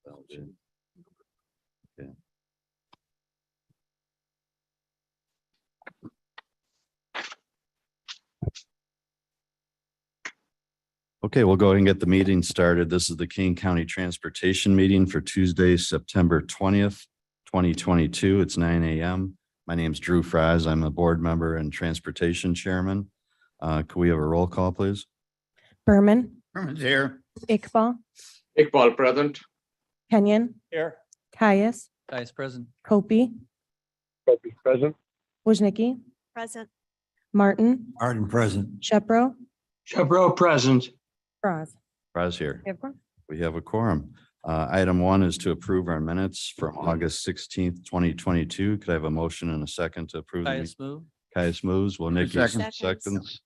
Okay. Okay, we'll go ahead and get the meeting started. This is the King County Transportation Meeting for Tuesday, September 20th, 2022. It's 9 a.m. My name's Drew Fries. I'm a board member and transportation chairman. Could we have a roll call, please? Berman, Herman's here. Iqbal, Iqbal present. Kenyon, Here. Caius, Vice President. Kopi, Kopi present. Woznicki, Present. Martin, Martin present. Shepro, Shabro present. Froz. Fries here. We have one. We have a quorum. Item 1 is to approve our minutes from August 16th, 2022. Could I have a motion and a second to approve? Caius move. Caius moves. Woznicki Second. seconds.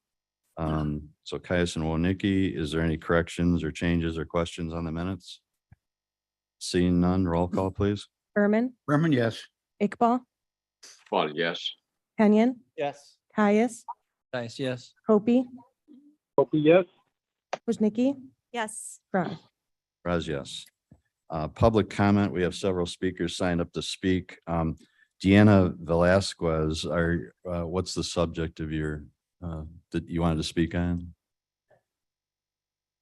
So Caius and Woznicki, is there any corrections or changes or questions on the minutes? Seeing none, roll call, please. Berman, Herman, yes. Iqbal, Iqbal, yes. Kenyon, Yes. Caius, Caius, yes. Kopi, Kopi, yes. Woznicki, Yes. Froz. Raz, yes. Public comment, we have several speakers signed up to speak. Deanna Velasquez, what's the subject of your, that you wanted to speak on?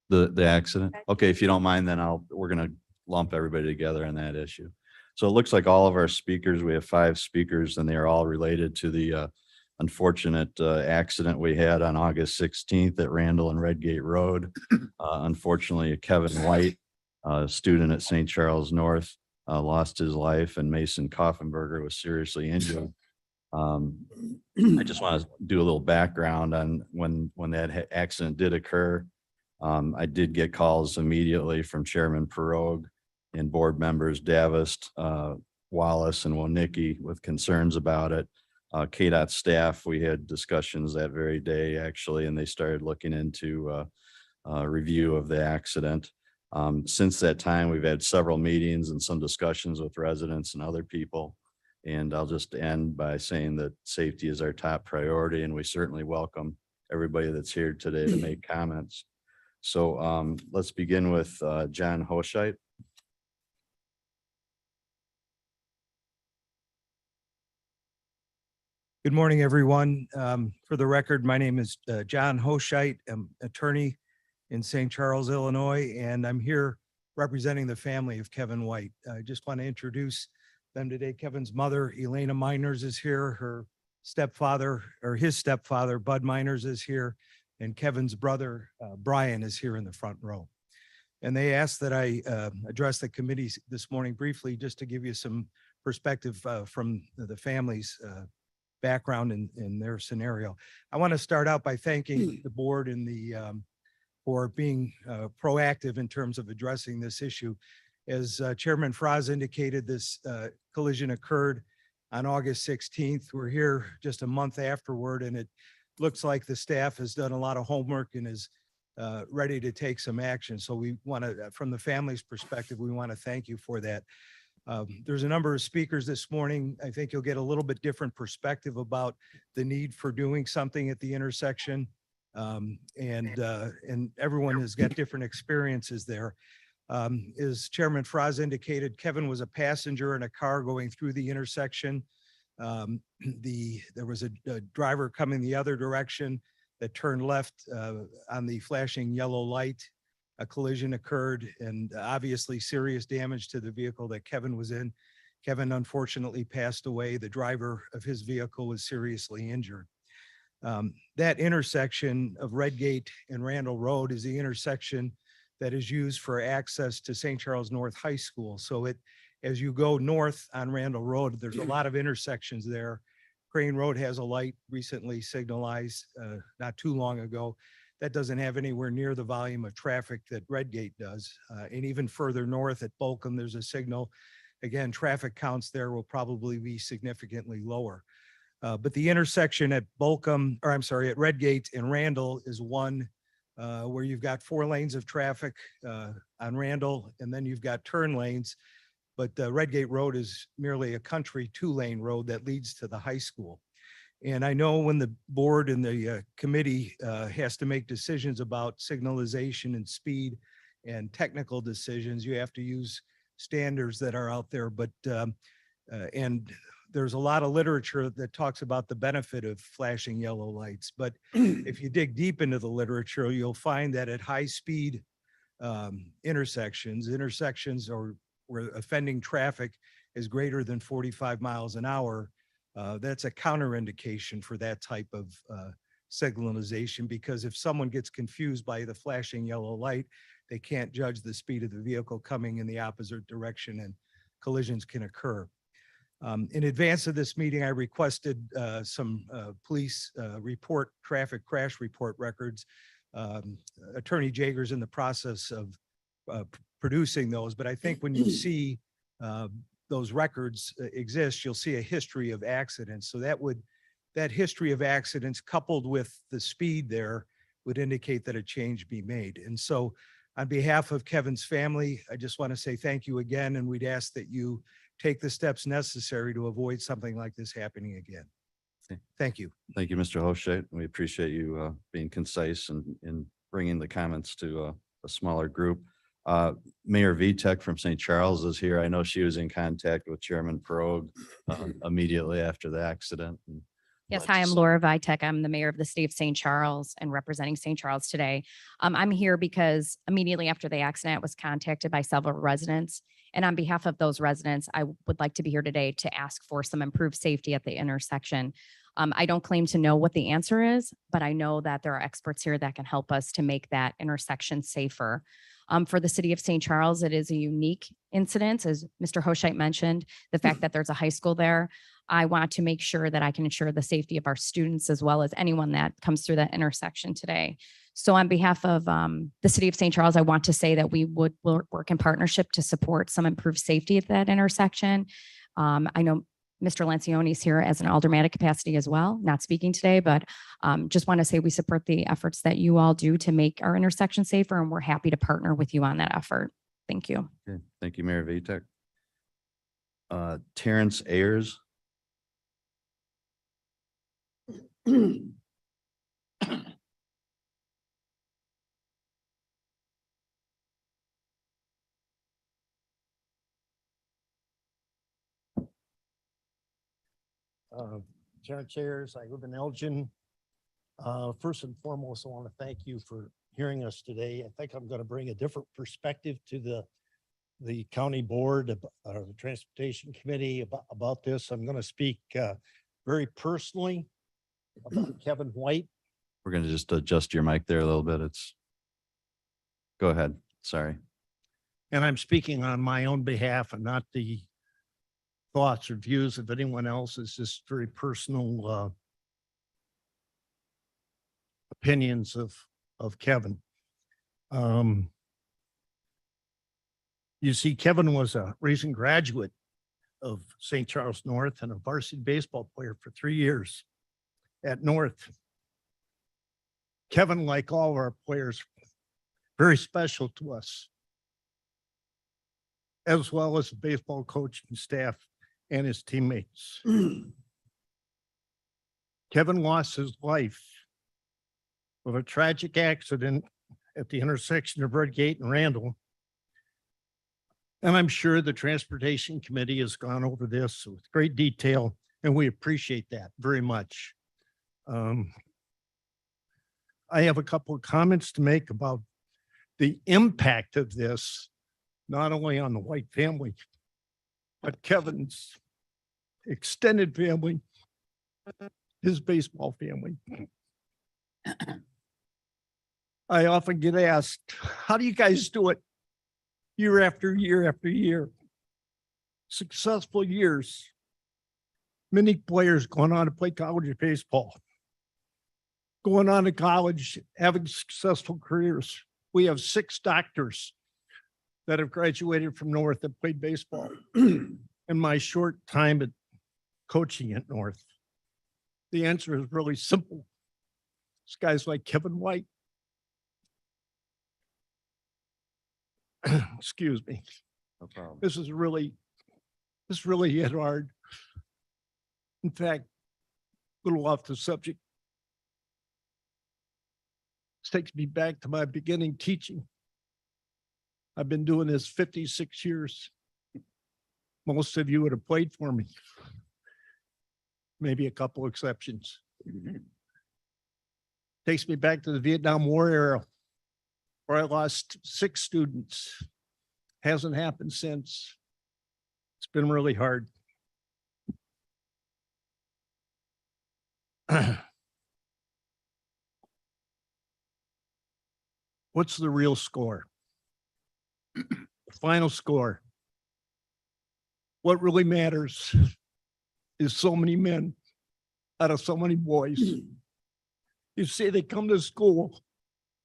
The accident? Okay, if you don't mind, then we're gonna lump everybody together on that issue. So it looks like all of our speakers, we have 5 speakers and they are all related to the unfortunate accident we had on August 16th at Randall and Redgate Road. Unfortunately, Kevin White, a student at St. Charles North, lost his life, and Mason Koffenberger was seriously injured. I just want to do a little background on when that accident did occur. I did get calls immediately from Chairman Perogue and board members Davis, Wallace, and Woznicki with concerns about it. KDOT staff, we had discussions that very day, actually, and they started looking into a review of the accident. Since that time, we've had several meetings and some discussions with residents and other people. And I'll just end by saying that safety is our top priority, and we certainly welcome everybody that's here today to make comments. So let's begin with John Hoshite. Good morning, everyone. For the record, my name is John Hoshite. I'm attorney in St. Charles, Illinois, and I'm here representing the family of Kevin White. I just want to introduce them today. Kevin's mother, Elena Miners, is here. Her stepfather, or his stepfather, Bud Miners, is here. And Kevin's brother, Brian, is here in the front row. And they asked that I address the committee this morning briefly, just to give you some perspective from the family's background in their scenario. I want to start out by thanking the board and for being proactive in terms of addressing this issue. As Chairman Froz indicated, this collision occurred on August 16th. We're here just a month afterward, and it looks like the staff has done a lot of homework and is ready to take some action. So we want to, from the family's perspective, we want to thank you for that. There's a number of speakers this morning. I think you'll get a little bit different perspective about the need for doing something at the intersection. And everyone has got different experiences there. As Chairman Froz indicated, Kevin was a passenger in a car going through the intersection. There was a driver coming the other direction that turned left on the flashing yellow light. A collision occurred, and obviously serious damage to the vehicle that Kevin was in. Kevin unfortunately passed away. The driver of his vehicle was seriously injured. That intersection of Redgate and Randall Road is the intersection that is used for access to St. Charles North High School. So as you go north on Randall Road, there's a lot of intersections there. Crane Road has a light recently signalized not too long ago. That doesn't have anywhere near the volume of traffic that Redgate does. And even further north at Bolcom, there's a signal. Again, traffic counts there will probably be significantly lower. But the intersection at at Redgate and Randall is one where you've got 4 lanes of traffic on Randall, and then you've got turn lanes. But Redgate Road is merely a country 2-lane road that leads to the high school. And I know when the board and the committee has to make decisions about signalization and speed and technical decisions. You have to use standards that are out there, but, and there's a lot of literature that talks about the benefit of flashing yellow lights. But if you dig deep into the literature, you'll find that at high speed intersections or where offending traffic is greater than 45 miles an hour, that's a counterindication for that type of signalization, because if someone gets confused by the flashing yellow light, they can't judge the speed of the vehicle coming in the opposite direction and collisions can occur. In advance of this meeting, I requested some police traffic crash report records. Attorney Jager's in the process of producing those, but I think when you see those records exist, you'll see a history of accidents. So that history of accidents coupled with the speed there would indicate that a change be made. And so on behalf of Kevin's family, I just want to say thank you again, and we'd ask that you take the steps necessary to avoid something like this happening again. Okay. Thank you. Thank you, Mr. Hoscheit. We appreciate you being concise and in bringing the comments to a smaller group. Mayor Vitek from St. Charles is here. I know she was in contact with Chairman Perogue immediately after the accident. Yes, hi, I'm Laura Vitek. I'm the mayor of the city of St. Charles and representing St. Charles today. I'm here because immediately after the accident, I was contacted by several residents. And on behalf of those residents, I would like to be here today to ask for some improved safety at the intersection. I don't claim to know what the answer is, but I know that there are experts here that can help us to make that intersection safer. For the city of St. Charles, it is a unique incident, as Mr. Hoscheit mentioned, the fact that there's a high school there. I want to make sure that I can ensure the safety of our students as well as anyone that comes through that intersection today. So on behalf of the city of St. Charles, I want to say that we would work in partnership to support some improved safety at that intersection. I know Mr. Lancioni is here as an aldermanic capacity as well, not speaking today, but just want to say we support the efforts that you all do to make our intersection safer, and we're happy to partner with you on that effort. Thank you. Okay. Thank you, Mayor Vitek. Terrence Ayers. Terrence Ayers, I live in Elgin. First and foremost, I want to thank you for hearing us today. I think I'm going to bring a different perspective to the county board or the transportation committee about this. I'm going to speak very personally about Kevin White. We're going to just adjust your mic there a little bit. Go ahead. Sorry. And I'm speaking on my own behalf and not the thoughts or views of anyone else. It's just very personal opinions of Kevin. You see, Kevin was a recent graduate of St. Charles North and a varsity baseball player for 3 years at North. Kevin, like all of our players, very special to us, as well as the baseball coaching staff and his teammates. Kevin lost his life with a tragic accident at the intersection of Red Gate and Randall. And I'm sure the Transportation Committee has gone over this with great detail, and we appreciate that very much. I have a couple of comments to make about the impact of this, not only on the White family, but Kevin's extended family, his baseball family. I often get asked, how do you guys do it year after year after year? Successful years. Many players going on to play college baseball, going on to college, having successful careers. We have 6 doctors that have graduated from North that played baseball in my short time at coaching at North. The answer is really simple. It's guys like Kevin White. Excuse me. No problem. This really hit hard. In fact, a little off the subject. This takes me back to my beginning teaching. I've been doing this 56 years. Most of you would have played for me. Maybe a couple exceptions. Takes me back to the Vietnam War era, where I lost 6 students. Hasn't happened since. It's been really hard. What's the real score? The final score. What really matters is so many men out of so many boys. You see, they come to school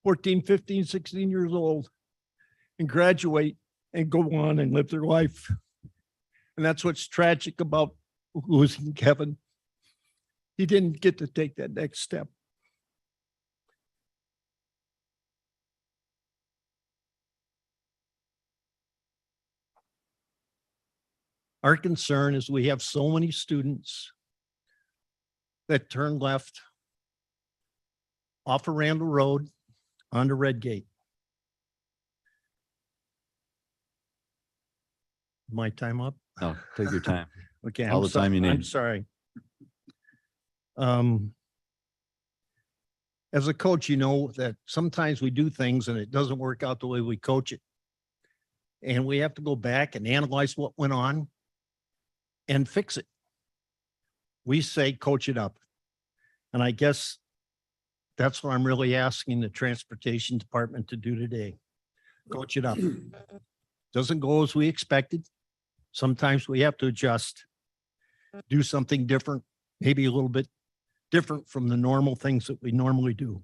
14, 15, 16 years old and graduate and go on and live their life. And that's what's tragic about losing Kevin. He didn't get to take that next step. Our concern is we have so many students that turn left off of Randall Road onto Red Gate. My time up? No, take your time. Okay. All I'm the so- time you I'm need. sorry. As a coach, you know that sometimes we do things and it doesn't work out the way we coach it. And we have to go back and analyze what went on and fix it. We say, coach it up. And I guess that's what I'm really asking the transportation department to do today. Coach it up. Doesn't go as we expected. Sometimes we have to adjust, do something different, maybe a little bit different from the normal things that we normally do.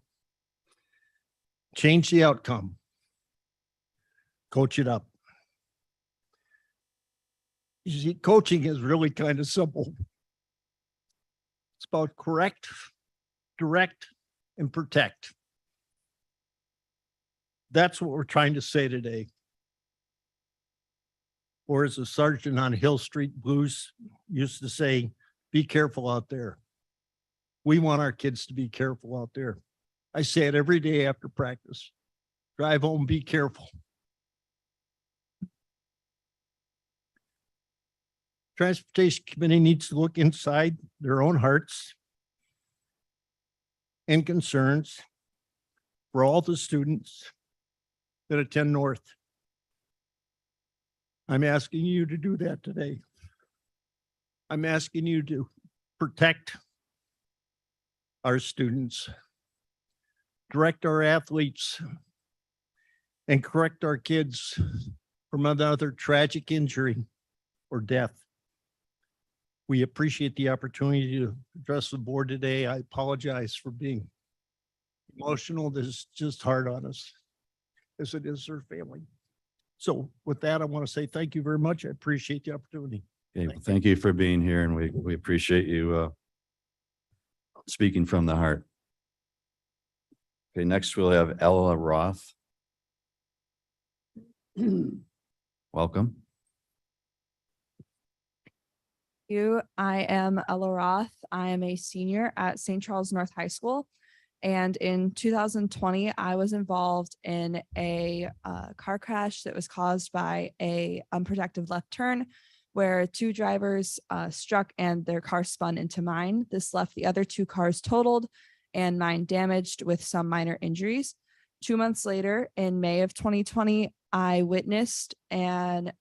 Change the outcome. Coach it up. You see, coaching is really kind of simple. It's about correct, direct, and protect. That's what we're trying to say today. Or as the sergeant on Hill Street Blues used to say, be careful out there. We want our kids to be careful out there. I say it every day after practice. Drive home, be careful. Transportation Committee needs to look inside their own hearts and concerns for all the students that attend North. I'm asking you to do that today. I'm asking you to protect our students, direct our athletes, and correct our kids from another tragic injury or death. We appreciate the opportunity to address the board today. I apologize for being emotional. This is just hard on us, as it is their family. So with that, I want to say thank you very much. I appreciate the opportunity. Okay, well, thank you for being here and we appreciate you speaking from the heart. Okay, next we'll have Ella Roth. Welcome. I am Ella Roth. I am a senior at St. Charles North High School. And in 2020, I was involved in a car crash that was caused by a unprotected left turn where 2 drivers struck and their car spun into mine. This left the other 2 cars totaled and mine damaged with some minor injuries. 2 months later, in May of 2020, I witnessed a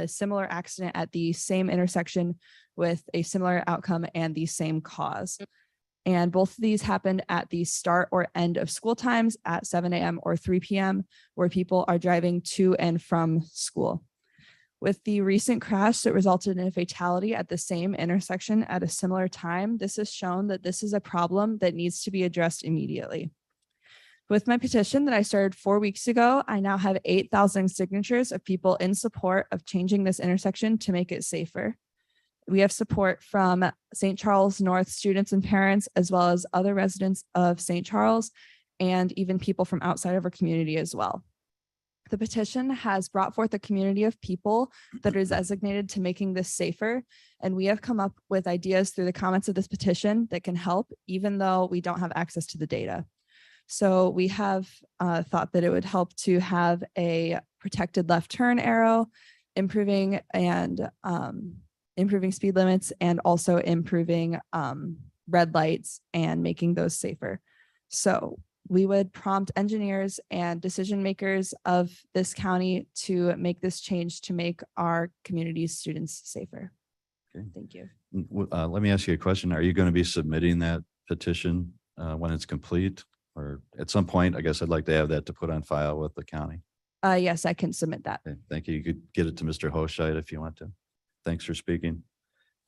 similar accident at the same intersection with a similar outcome and the same cause. And both of these happened at the start or end of school times at 7 a.m. or 3 p.m., where people are driving to and from school. With the recent crash that resulted in a fatality at the same intersection at a similar time, this has shown that this is a problem that needs to be addressed immediately. With my petition that I started 4 weeks ago, I now have 8,000 signatures of people in support of changing this intersection to make it safer. We have support from St. Charles North students and parents, as well as other residents of St. Charles, and even people from outside of our community as well. The petition has brought forth a community of people that is designated to making this safer, and we have come up with ideas through the comments of this petition that can help, even though we don't have access to the data. So we have thought that it would help to have a protected left turn arrow, improving speed limits, and also improving red lights and making those safer. So we would prompt engineers and decision makers of this county to make this change to make our community's students safer. Okay. Thank you. Let me ask you a question. Are you going to be submitting that petition when it's complete? Or at some point, I guess I'd like to have that to put on file with the county. Yes, I can submit that. Okay, thank you. You could get it to Mr. Hoshide if you want to. Thanks for speaking.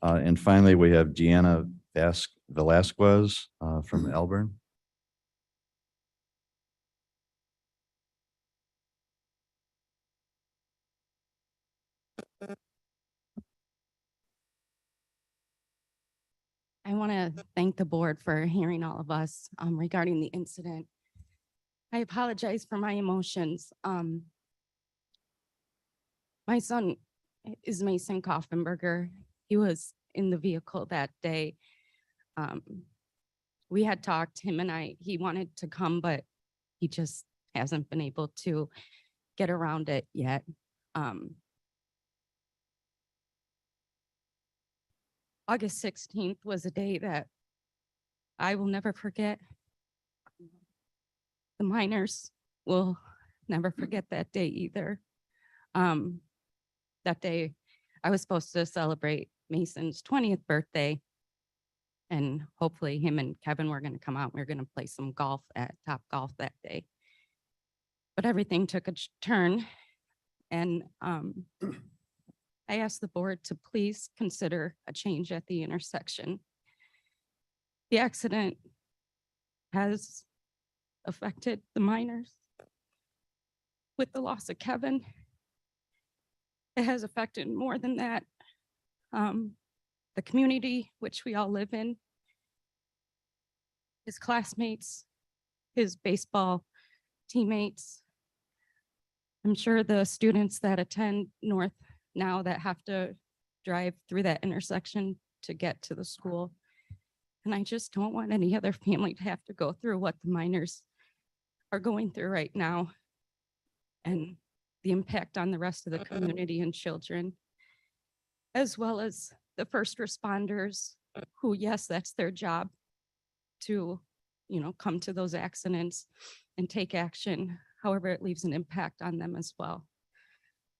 And finally, we have Deanna Velasquez from Elburn. I want to thank the board for hearing all of us regarding the incident. I apologize for my emotions. My son is Mason Koffenberger. He was in the vehicle that day. We had talked, him and I, he wanted to come, but he just hasn't been able to get around it yet. August 16th was a day that I will never forget. The minors will never forget that day either. That day, I was supposed to celebrate Mason's 20th birthday. And hopefully him and Kevin were going to come out. We were going to play some golf at Top Golf that day. But everything took a turn. And I asked the board to please consider a change at the intersection. The accident has affected the minors. With the loss of Kevin, it has affected more than that. The community which we all live in, his classmates, his baseball teammates. I'm sure the students that attend North now that have to drive through that intersection to get to the school. And I just don't want any other family to have to go through what the minors are going through right now and the impact on the rest of the community and children, as well as the first responders who, yes, that's their job to, come to those accidents and take action. However, it leaves an impact on them as well.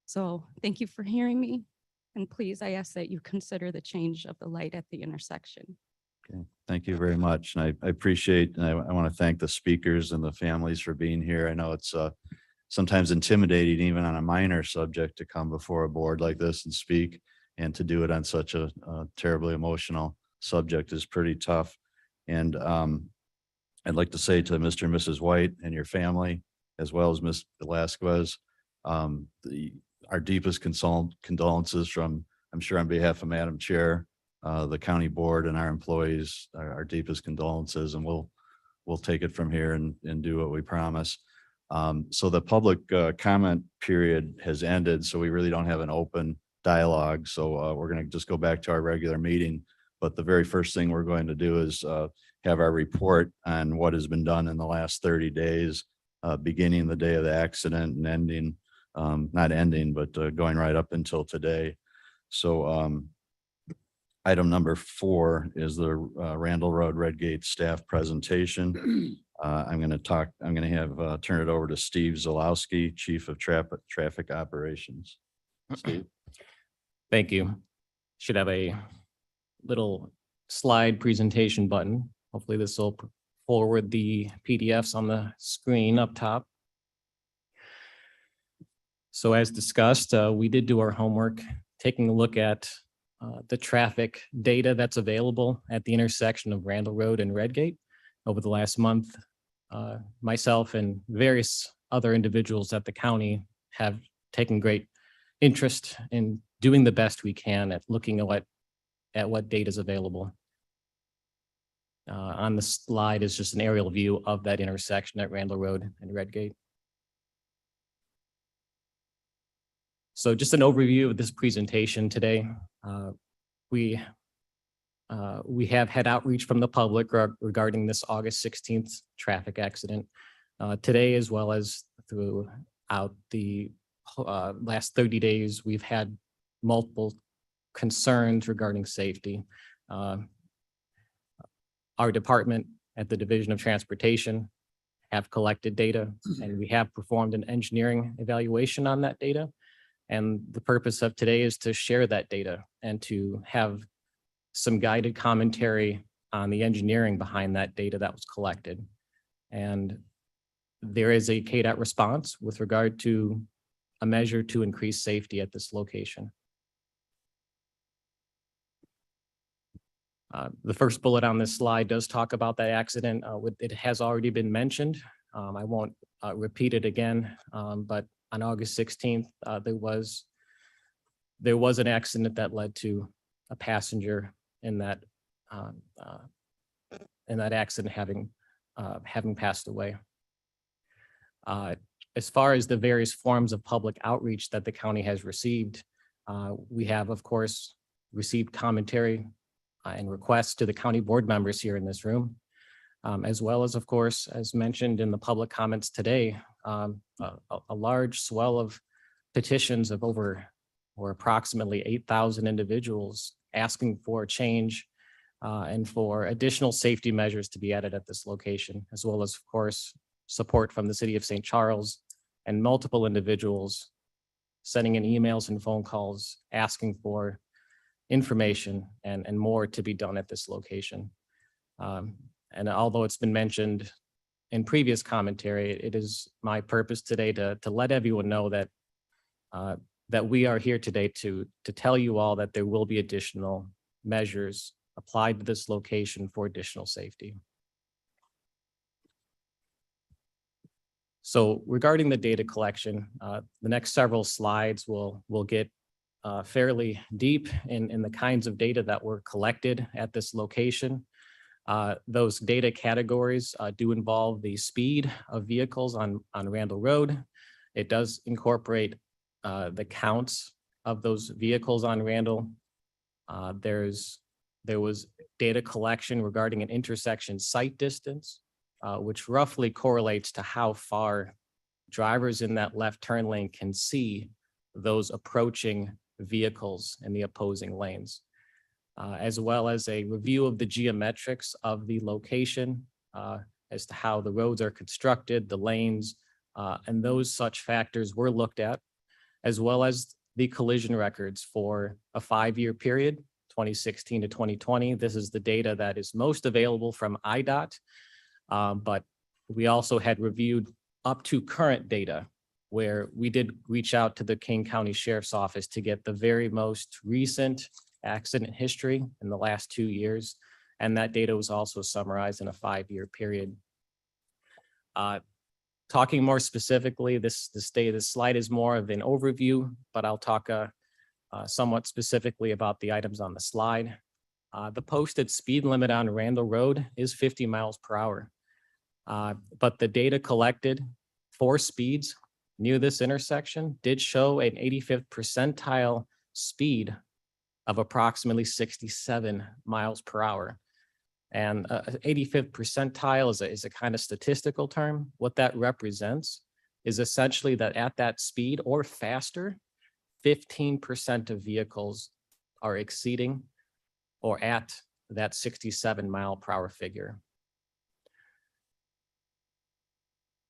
So thank you for hearing me. And please, I ask that you consider the change of the light at the intersection. Okay, thank you very much. And I appreciate, and I want to thank the speakers and the families for being here. I know it's sometimes intimidating, even on a minor subject, to come before a board like this and speak, and to do it on such a terribly emotional subject is pretty tough. And I'd like to say to Mr. and Mrs. White and your family, as well as Ms. Velasquez, our deepest condolences from, I'm sure on behalf of Madam Chair, the county board and our employees, our deepest condolences, and we'll take it from here and do what we promise. So the public comment period has ended, so we really don't have an open dialogue. So we're going to just go back to our regular meeting. But the very first thing we're going to do is have our report on what has been done in the last 30 days, beginning the day of the accident and ending, not ending, but going right up until today. So item number 4 is the Randall Road Redgate staff presentation. I'm going to have turn it over to Steve Zalowski, Chief of Traffic Operations. Steve. Thank you. Should have a little slide presentation button. Hopefully this will forward the PDFs on the screen up top. So as discussed, we did do our homework, taking a look at the traffic data that's available at the intersection of Randall Road and Redgate over the last month. Myself and various other individuals at the county have taken great interest in doing the best we can at looking at what data is available. On the slide is just an aerial view of that intersection at Randall Road and Redgate. So just an overview of this presentation today. We We have had outreach from the public regarding this August 16th traffic accident. Today, as well as throughout the last 30 days, we've had multiple concerns regarding safety. Our department at the Division of Transportation have collected data, and we have performed an engineering evaluation on that data. And the purpose of today is to share that data and to have some guided commentary on the engineering behind that data that was collected. And there is a KDOT response with regard to a measure to increase safety at this location. The first bullet on this slide does talk about that accident. It has already been mentioned. I won't repeat it again, but on August 16th, there was an accident that led to a passenger in that accident having passed away. As far as the various forms of public outreach that the county has received, we have, of course, received commentary and requests to the county board members here in this room, as well as, of course, as mentioned in the public comments today, a large swell of petitions of over or approximately 8,000 individuals asking for a change and for additional safety measures to be added at this location, as well as, of course, support from the city of St. Charles and multiple individuals sending in emails and phone calls asking for information and more to be done at this location. And although it's been mentioned in previous commentary, it is my purpose today to let everyone know that that we are here today to tell you all that there will be additional measures applied to this location for additional safety. So regarding the data collection, the next several slides will get fairly deep in the kinds of data that were collected at this location. Those data categories do involve the speed of vehicles on Randall Road. It does incorporate the counts of those vehicles on Randall. There was data collection regarding an intersection sight distance, which roughly correlates to how far drivers in that left turn lane can see those approaching vehicles in the opposing lanes, as well as a review of the geometrics of the location as to how the roads are constructed, the lanes, and those such factors were looked at, as well as the collision records for a 5-year period, 2016 to 2020. This is the data that is most available from IDOT, but we also had reviewed up to current data where we did reach out to the King County Sheriff's Office to get the very most recent accident history in the last 2 years. And that data was also summarized in a 5-year period. Talking more specifically, this slide is more of an overview, but I'll talk somewhat specifically about the items on the slide. The posted speed limit on Randall Road is 50 miles per hour. But the data collected for speeds near this intersection did show an 85th percentile speed of approximately 67 miles per hour. And 85th percentile is a kind of statistical term. What that represents is essentially that at that speed or faster, 15% of vehicles are exceeding or at that 67 mile per hour figure.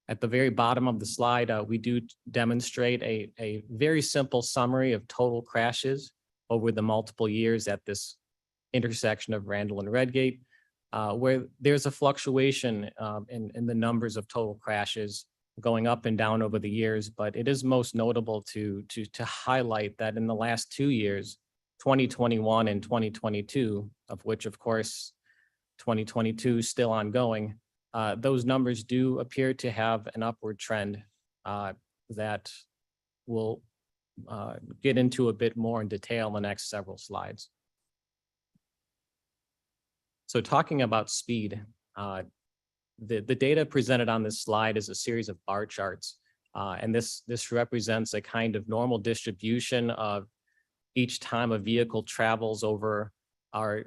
At the very bottom of the slide, we do demonstrate a very simple summary of total crashes over the multiple years at this intersection of Randall and Redgate, where there's a fluctuation in the numbers of total crashes going up and down over the years. But it is most notable to highlight that in the last 2 years, 2021 and 2022, of which, of course, 2022 is still ongoing, those numbers do appear to have an upward trend that we'll get into a bit more in detail in the next several slides. So talking about speed, the data presented on this slide is a series of bar charts. And this represents a kind of normal distribution of each time a vehicle travels over our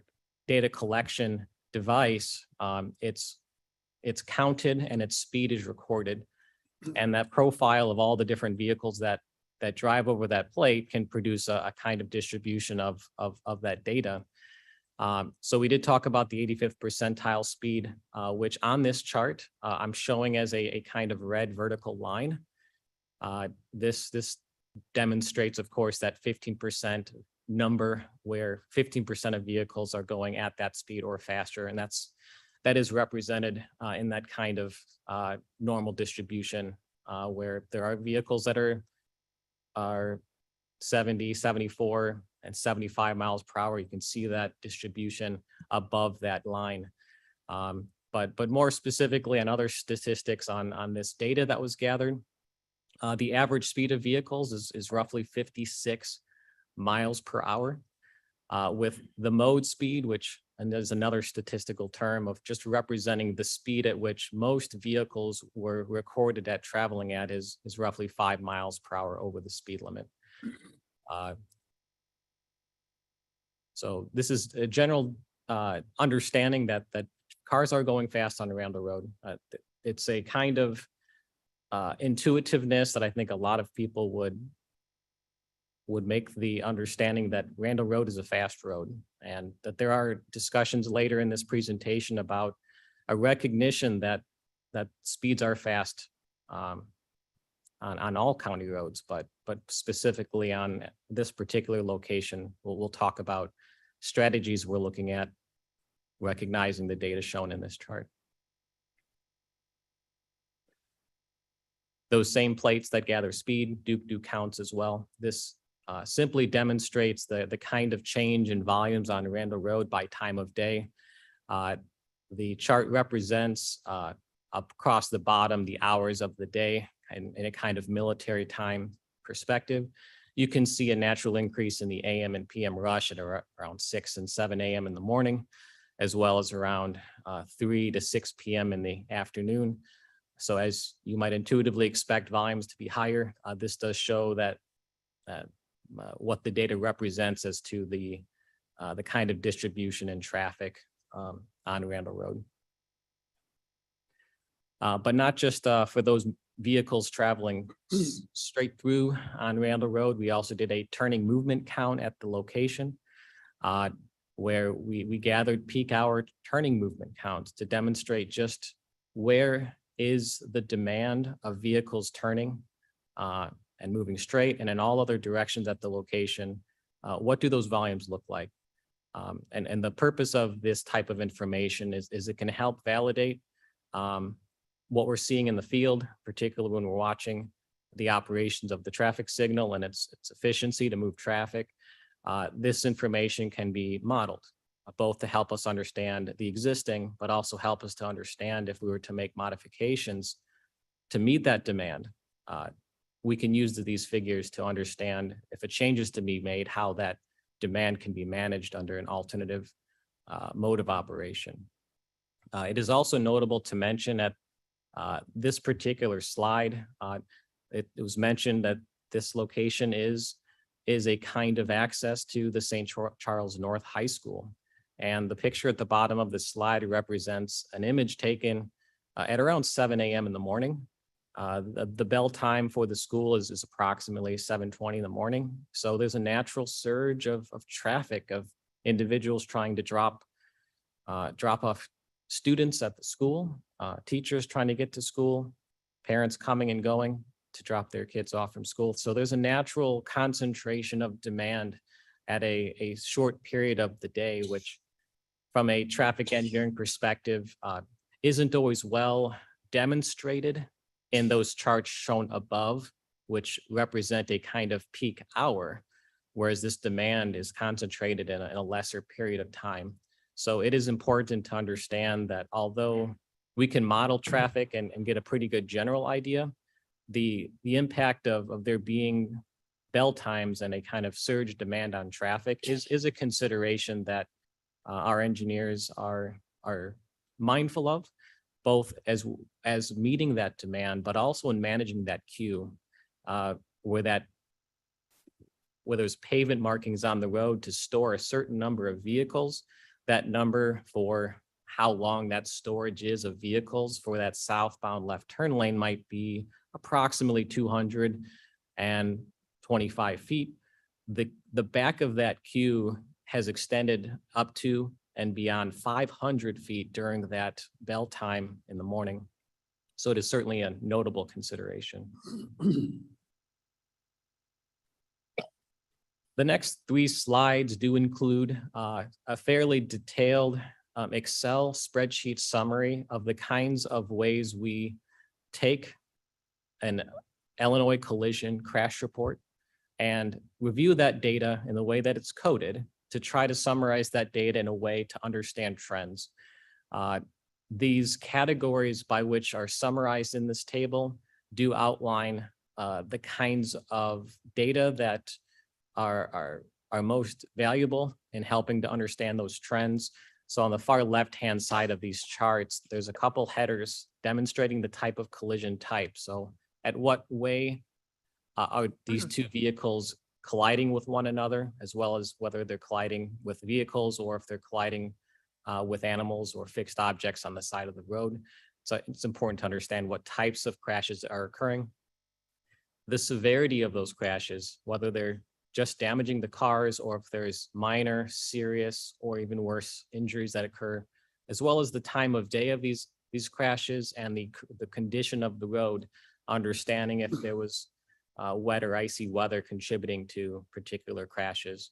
data collection device, it's counted and its speed is recorded. And that profile of all the different vehicles that drive over that plate can produce a kind of distribution of that data. So we did talk about the 85th percentile speed, which on this chart, I'm showing as a kind of red vertical line. This demonstrates, of course, that 15% number where 15% of vehicles are going at that speed or faster. And that is represented in that kind of normal distribution where there are vehicles that are 70, 74, and 75 miles per hour. You can see that distribution above that line. But more specifically on other statistics on this data that was gathered, the average speed of vehicles is roughly 56 miles per hour, with the mode speed, and there's another statistical term of just representing the speed at which most vehicles were recorded at traveling at is roughly 5 miles per hour over the speed limit. So this is a general understanding that cars are going fast on Randall Road. It's a kind of intuitiveness that I think a lot of people would make the understanding that Randall Road is a fast road, and that there are discussions later in this presentation about a recognition that speeds are fast on all county roads, but specifically on this particular location, we'll talk about strategies we're looking at recognizing the data shown in this chart. Those same plates that gather speed do counts as well. This simply demonstrates the kind of change in volumes on Randall Road by time of day. The chart represents across the bottom the hours of the day in a kind of military time perspective. You can see a natural increase in the AM and PM rush at around 6 and 7 a.m. in the morning, as well as around 3 to 6 p.m. in the afternoon. So as you might intuitively expect volumes to be higher, this does show that what the data represents as to the kind of distribution in traffic on Randall Road. But not just for those vehicles traveling straight through on Randall Road, we also did a turning movement count at the location where we gathered peak hour turning movement counts to demonstrate just where is the demand of vehicles turning and moving straight and in all other directions at the location. What do those volumes look like? And the purpose of this type of information is it can help validate what we're seeing in the field, particularly when we're watching the operations of the traffic signal and its efficiency to move traffic. This information can be modeled, both to help us understand the existing, but also help us to understand if we were to make modifications to meet that demand. We can use these figures to understand if a change is to be made, how that demand can be managed under an alternative mode of operation. It is also notable to mention at this particular slide, it was mentioned that this location is a kind of access to the St. Charles North High School. And the picture at the bottom of the slide represents an image taken at around 7 a.m. in the morning. The bell time for the school is approximately 7:20 in the morning. So there's a natural surge of traffic of individuals trying to drop off students at the school, teachers trying to get to school, parents coming and going to drop their kids off from school. So there's a natural concentration of demand at a short period of the day, which from a traffic engineering perspective isn't always well demonstrated in those charts shown above, which represent a kind of peak hour, whereas this demand is concentrated in a lesser period of time. So it is important to understand that although we can model traffic and get a pretty good general idea, the impact of there being bell times and a kind of surge demand on traffic is a consideration that our engineers are mindful of, both as meeting that demand, but also in managing that queue where there's pavement markings on the road to store a certain number of vehicles. that number for how long that storage is of vehicles for that southbound left turn lane might be approximately 225 feet. The back of that queue has extended up to and beyond 500 feet during that bell time in the morning. So it is certainly a notable consideration. The next 3 slides do include a fairly detailed Excel spreadsheet summary of the kinds of ways we take an Illinois collision crash report and review that data in the way that it's coded to try to summarize that data in a way to understand trends. These categories by which are summarized in this table do outline the kinds of data that are most valuable in helping to understand those trends. So on the far left-hand side of these charts, there's a couple headers demonstrating the type of collision type. So at what way are these two vehicles colliding with one another, as well as whether they're colliding with vehicles or if they're colliding with animals or fixed objects on the side of the road. So it's important to understand what types of crashes are occurring. The severity of those crashes, whether they're just damaging the cars or if there's minor, serious, or even worse injuries that occur, as well as the time of day of these crashes and the condition of the road, understanding if there was wet or icy weather contributing to particular crashes.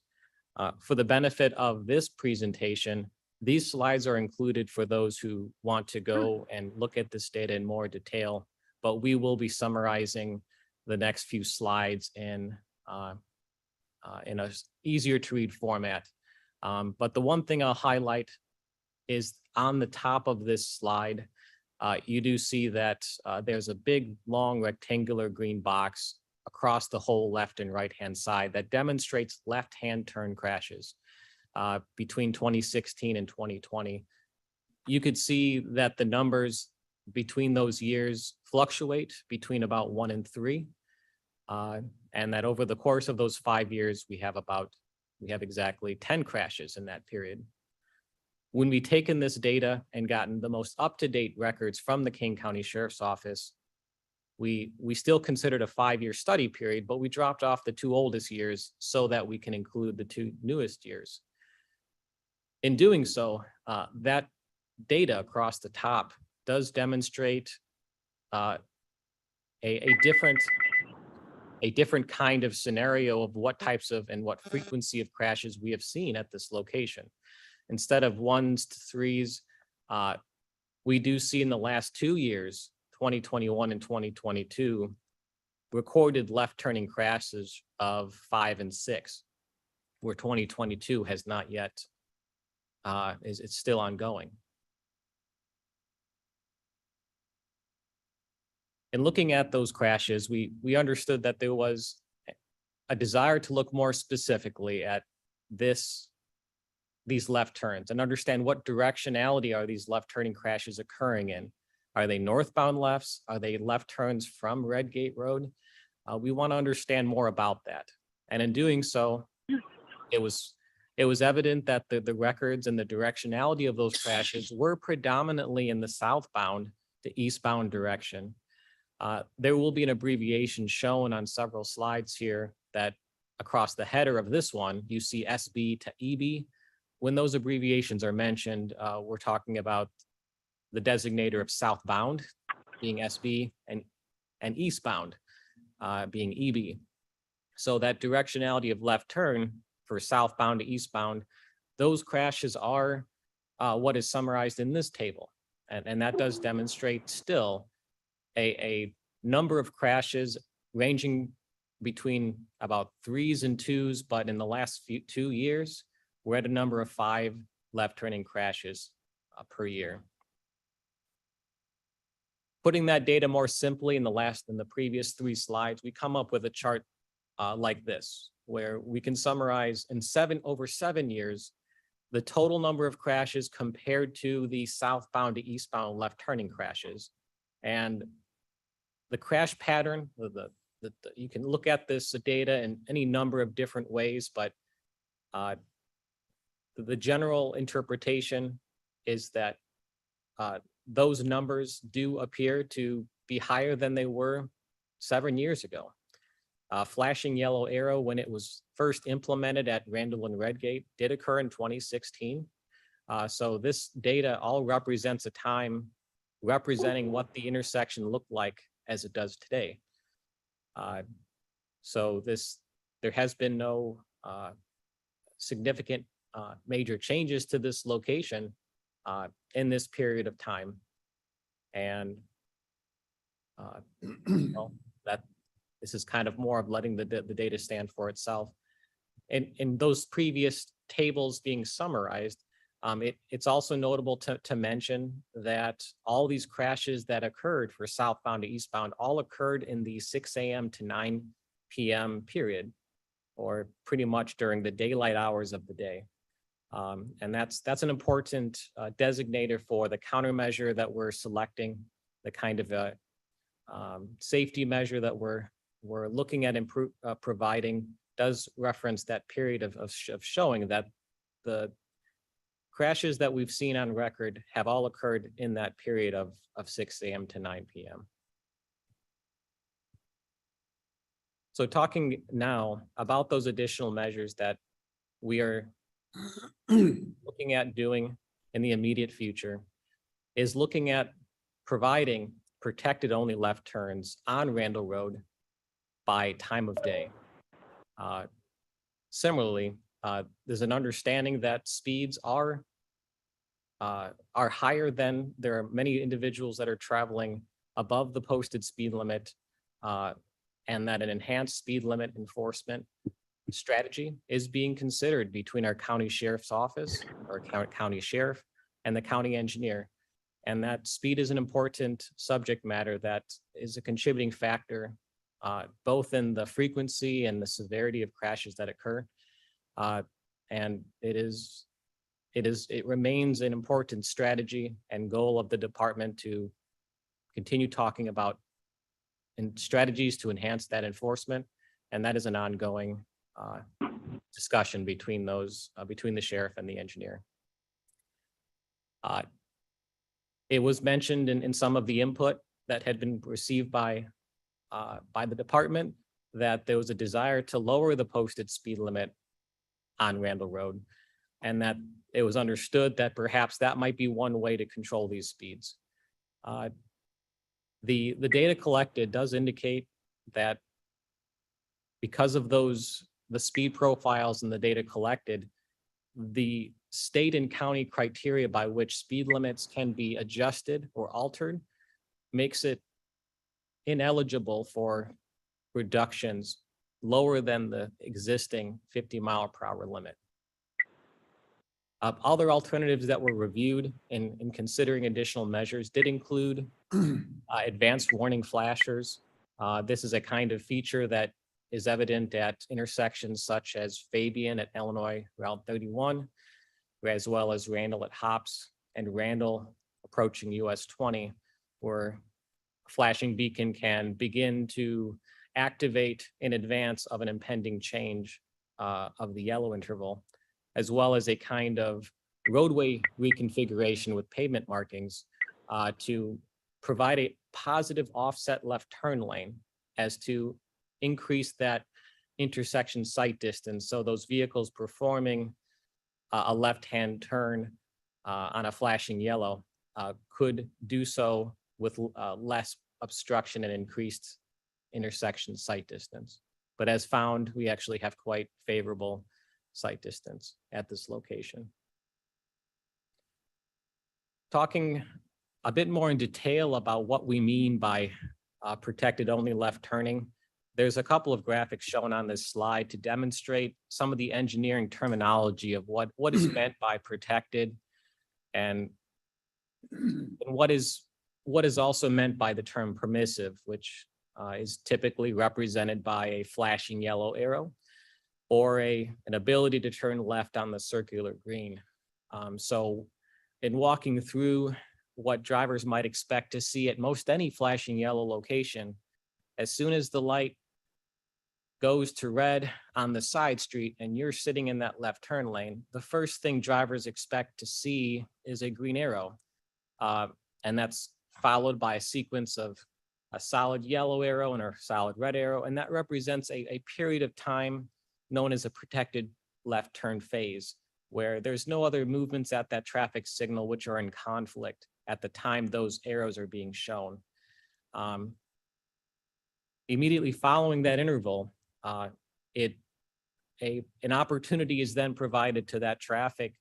For the benefit of this presentation, these slides are included for those who want to go and look at this data in more detail, but we will be summarizing the next few slides in a easier to read format. But the one thing I'll highlight is on the top of this slide, you do see that there's a big, long rectangular green box across the whole left and right-hand side that demonstrates left-hand turn crashes between 2016 and 2020. You could see that the numbers between those years fluctuate between about 1 and 3. And that over the course of those 5 years, we have exactly 10 crashes in that period. When we taken this data and gotten the most up-to-date records from the Kane County Sheriff's Office, we still considered a 5-year study period, but we dropped off the 2 oldest years so that we can include the 2 newest years. In doing so, that data across the top does demonstrate a different kind of scenario of what types of and what frequency of crashes we have seen at this location. Instead of 1s to 3s, we do see in the last 2 years, 2021 and 2022, recorded left turning crashes of 5 and 6, where 2022 has not yet, it's still ongoing. In looking at those crashes, we understood that there was a desire to look more specifically at these left turns and understand what directionality are these left turning crashes occurring in. Are they northbound lefts? Are they left turns from Redgate Road? We want to understand more about that. And in doing so, it was evident that the records and the directionality of those crashes were predominantly in the southbound to eastbound direction. There will be an abbreviation shown on several slides here that across the header of this one, you see SB to EB. When those abbreviations are mentioned, we're talking about the designator of southbound being SB and eastbound being EB. So that directionality of left turn for southbound to eastbound, those crashes are what is summarized in this table. And that does demonstrate still a number of crashes ranging between about 3s and 2s, but in the last 2 years, we're at a number of 5 left turning crashes per year. Putting that data more simply in the previous 3 slides, we come up with a chart like this, where we can summarize in over 7 years, the total number of crashes compared to the southbound to eastbound left turning crashes. And the crash pattern, you can look at this data in any number of different ways, but the general interpretation is that those numbers do appear to be higher than they were 7 years ago. Flashing yellow arrow, when it was first implemented at Randall and Redgate, did occur in 2016. So this data all represents a time representing what the intersection looked like as it does today. So there has been no significant major changes to this location in this period of time. And well, this is kind of more of letting the data stand for itself. And in those previous tables being summarized, it's also notable to mention that all these crashes that occurred for southbound to eastbound all occurred in the 6 a.m. to 9 p.m. period, or pretty much during the daylight hours of the day. And that's an important designator for the countermeasure that we're selecting, the kind of safety measure that we're looking at providing does reference that period of showing that the crashes that we've seen on record have all occurred in that period of 6 a.m. to 9 p.m. So talking now about those additional measures that we are looking at doing in the immediate future is looking at providing protected only left turns on Randall Road by time of day. Similarly, there's an understanding that speeds are higher than there are many individuals that are traveling above the posted speed limit, and that an enhanced speed limit enforcement strategy is being considered between our county sheriff's office or county sheriff and the county engineer. And that speed is an important subject matter that is a contributing factor both in the frequency and the severity of crashes that occur. And it remains an important strategy and goal of the department to continue talking about strategies to enhance that enforcement. And that is an ongoing discussion between the sheriff and the engineer. It was mentioned in some of the input that had been received by the department that there was a desire to lower the posted speed limit on Randall Road, and that it was understood that perhaps that might be one way to control these speeds. The data collected does indicate that because of the speed profiles and the data collected, the state and county criteria by which speed limits can be adjusted or altered makes it ineligible for reductions lower than the existing 50-mile-per-hour limit. Other alternatives that were reviewed in considering additional measures did include advanced warning flashers. This is a kind of feature that is evident at intersections such as Fabian at Illinois Route 31, as well as Randall at Hops and Randall approaching US 20, where a flashing beacon can begin to activate in advance of an impending change of the yellow interval, as well as a kind of roadway reconfiguration with pavement markings to provide a positive offset left turn lane as to increase that intersection sight distance. So those vehicles performing a left-hand turn on a flashing yellow could do so with less obstruction and increased intersection sight distance. But as found, we actually have quite favorable sight distance at this location. Talking a bit more in detail about what we mean by protected only left turning, there's a couple of graphics shown on this slide to demonstrate some of the engineering terminology of what is meant by protected and what is also meant by the term permissive, which is typically represented by a flashing yellow arrow or an ability to turn left on the circular green. So in walking through what drivers might expect to see at most any flashing yellow location, as soon as the light goes to red on the side street and you're sitting in that left turn lane, the first thing drivers expect to see is a green arrow. And that's followed by a sequence of a solid yellow arrow and a solid red arrow. And that represents a period of time known as a protected left turn phase, where there's no other movements at that traffic signal which are in conflict at the time those arrows are being shown. Immediately following that interval, an opportunity is then provided to that traffic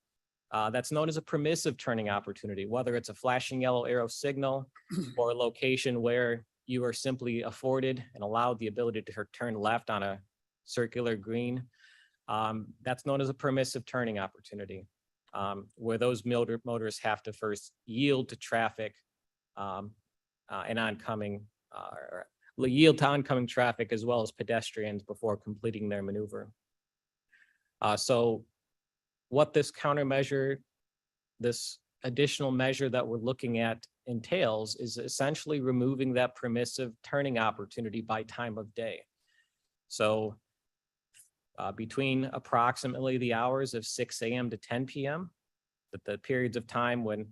that's known as a permissive turning opportunity, whether it's a flashing yellow arrow signal or a location where you are simply afforded and allowed the ability to turn left on a circular green. That's known as a permissive turning opportunity, where those motorists have to first yield to traffic and oncoming, or yield to oncoming traffic as well as pedestrians before completing their maneuver. So what this countermeasure, this additional measure that we're looking at entails is essentially removing that permissive turning opportunity by time of day. So between approximately the hours of 6 a.m. to 10 p.m., the periods of time when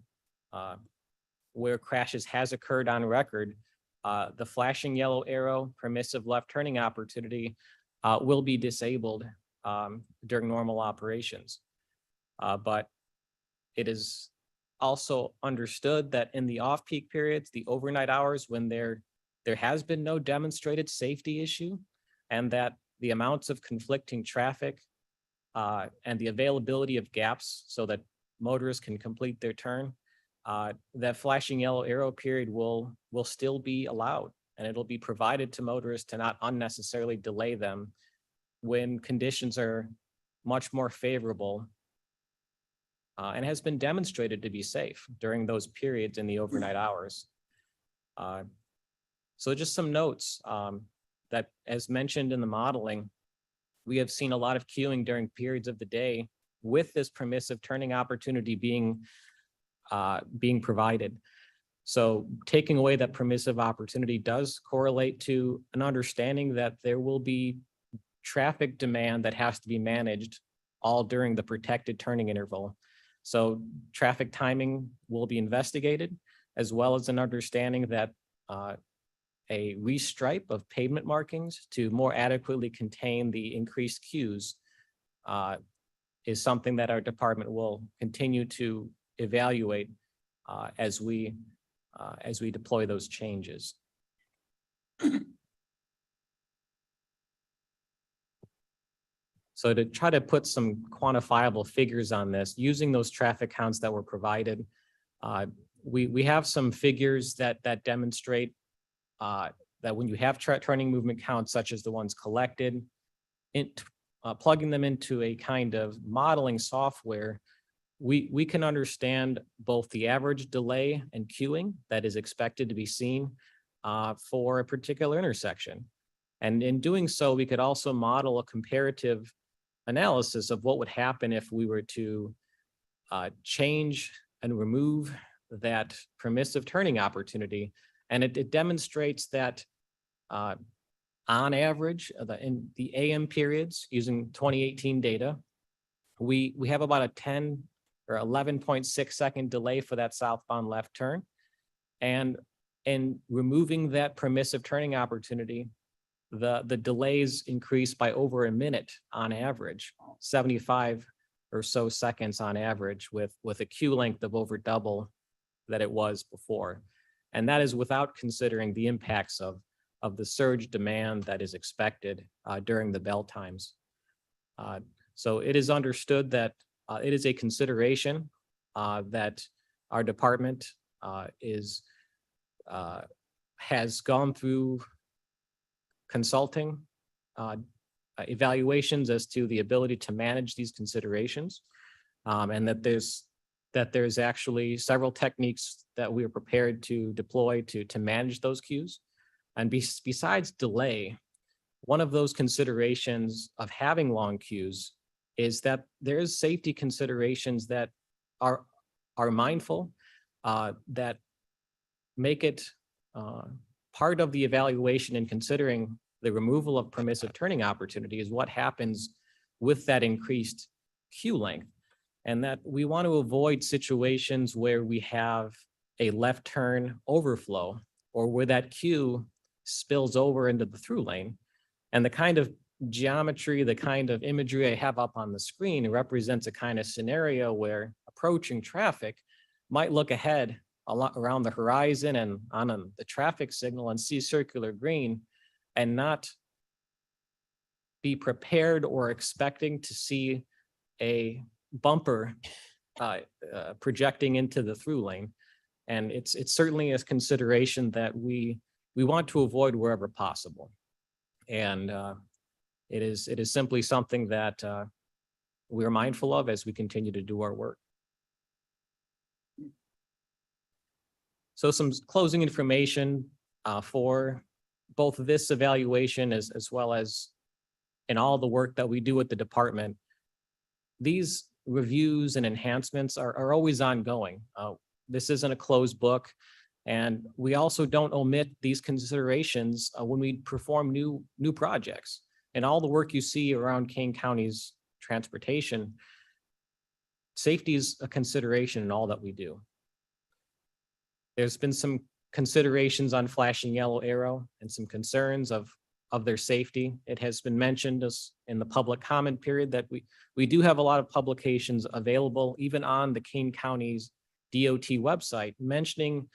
where crashes has occurred on record, the flashing yellow arrow permissive left turning opportunity will be disabled during normal operations. But it is also understood that in the off-peak periods, the overnight hours, when there has been no demonstrated safety issue, and that the amounts of conflicting traffic and the availability of gaps so that motorists can complete their turn, that flashing yellow arrow period will still be allowed, and it'll be provided to motorists to not unnecessarily delay them when conditions are much more favorable and has been demonstrated to be safe during those periods in the overnight hours. So just some notes that, as mentioned in the modeling, we have seen a lot of queuing during periods of the day with this permissive turning opportunity being provided. So taking away that permissive opportunity does correlate to an understanding that there will be traffic demand that has to be managed all during the protected turning interval. So traffic timing will be investigated, as well as an understanding that a restripe of pavement markings to more adequately contain the increased queues is something that our department will continue to evaluate as we deploy those changes. So to try to put some quantifiable figures on this, using those traffic counts that were provided, we have some figures that demonstrate that when you have turning movement counts such as the ones collected, plugging them into a kind of modeling software, we can understand both the average delay and queuing that is expected to be seen for a particular intersection. And in doing so, we could also model a comparative analysis of what would happen if we were to change and remove that permissive turning opportunity. And it demonstrates that on average, in the AM periods, using 2018 data, we have about a 10 or 11.6 second delay for that southbound left turn. And in removing that permissive turning opportunity, the delays increase by over a minute on average, 75 or so seconds on average, with a queue length of over double that it was before. And that is without considering the impacts of the surge demand that is expected during the bell times. So it is understood that it is a consideration that our department has gone through consulting evaluations as to the ability to manage these considerations, and that there's actually several techniques that we are prepared to deploy to manage those queues. And besides delay, one of those considerations of having long queues is that there's safety considerations that are mindful, that make it part of the evaluation in considering the removal of permissive turning opportunity is what happens with that increased queue length. And that we want to avoid situations where we have a left turn overflow or where that queue spills over into the through lane. And the kind of geometry, the kind of imagery I have up on the screen represents a kind of scenario where approaching traffic might look ahead a lot around the horizon and on the traffic signal and see circular green and not be prepared or expecting to see a bumper projecting into the through lane. And it's certainly a consideration that we want to avoid wherever possible. And it is simply something that we're mindful of as we continue to do our work. So some closing information for both this evaluation as well as in all the work that we do at the department. These reviews and enhancements are always ongoing. This isn't a closed book. And we also don't omit these considerations when we perform new projects. And all the work you see around Kane County's transportation, safety is a consideration in all that we do. There's been some considerations on flashing yellow arrow and some concerns of their safety. It has been mentioned as in the public comment period that we do have a lot of publications available, even on the Kane County's DOT website, mentioning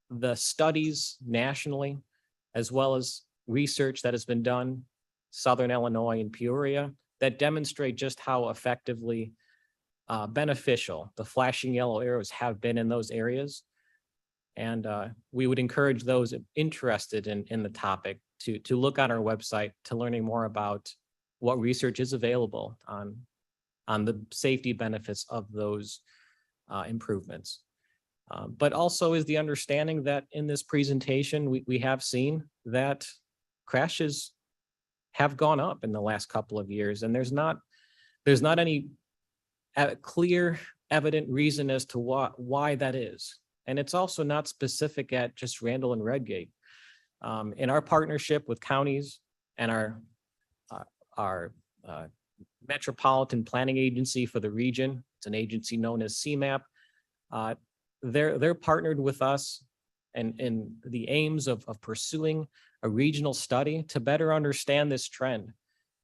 the studies nationally, as well as research that has been done, Southern Illinois and Peoria, that demonstrate just how effectively beneficial the flashing yellow arrows have been in those areas. And we would encourage those interested in the topic to look on our website to learning more about what research is available on the safety benefits of those improvements. But also is the understanding that in this presentation, we have seen that crashes have gone up in the last couple of years, and there's not any clear, evident reason as to why that is. And it's also not specific at just Randall and Redgate. In our partnership with counties and our Metropolitan Planning Agency for the region, it's an agency known as CMAP, they're partnered with us and in the aims of pursuing a regional study to better understand this trend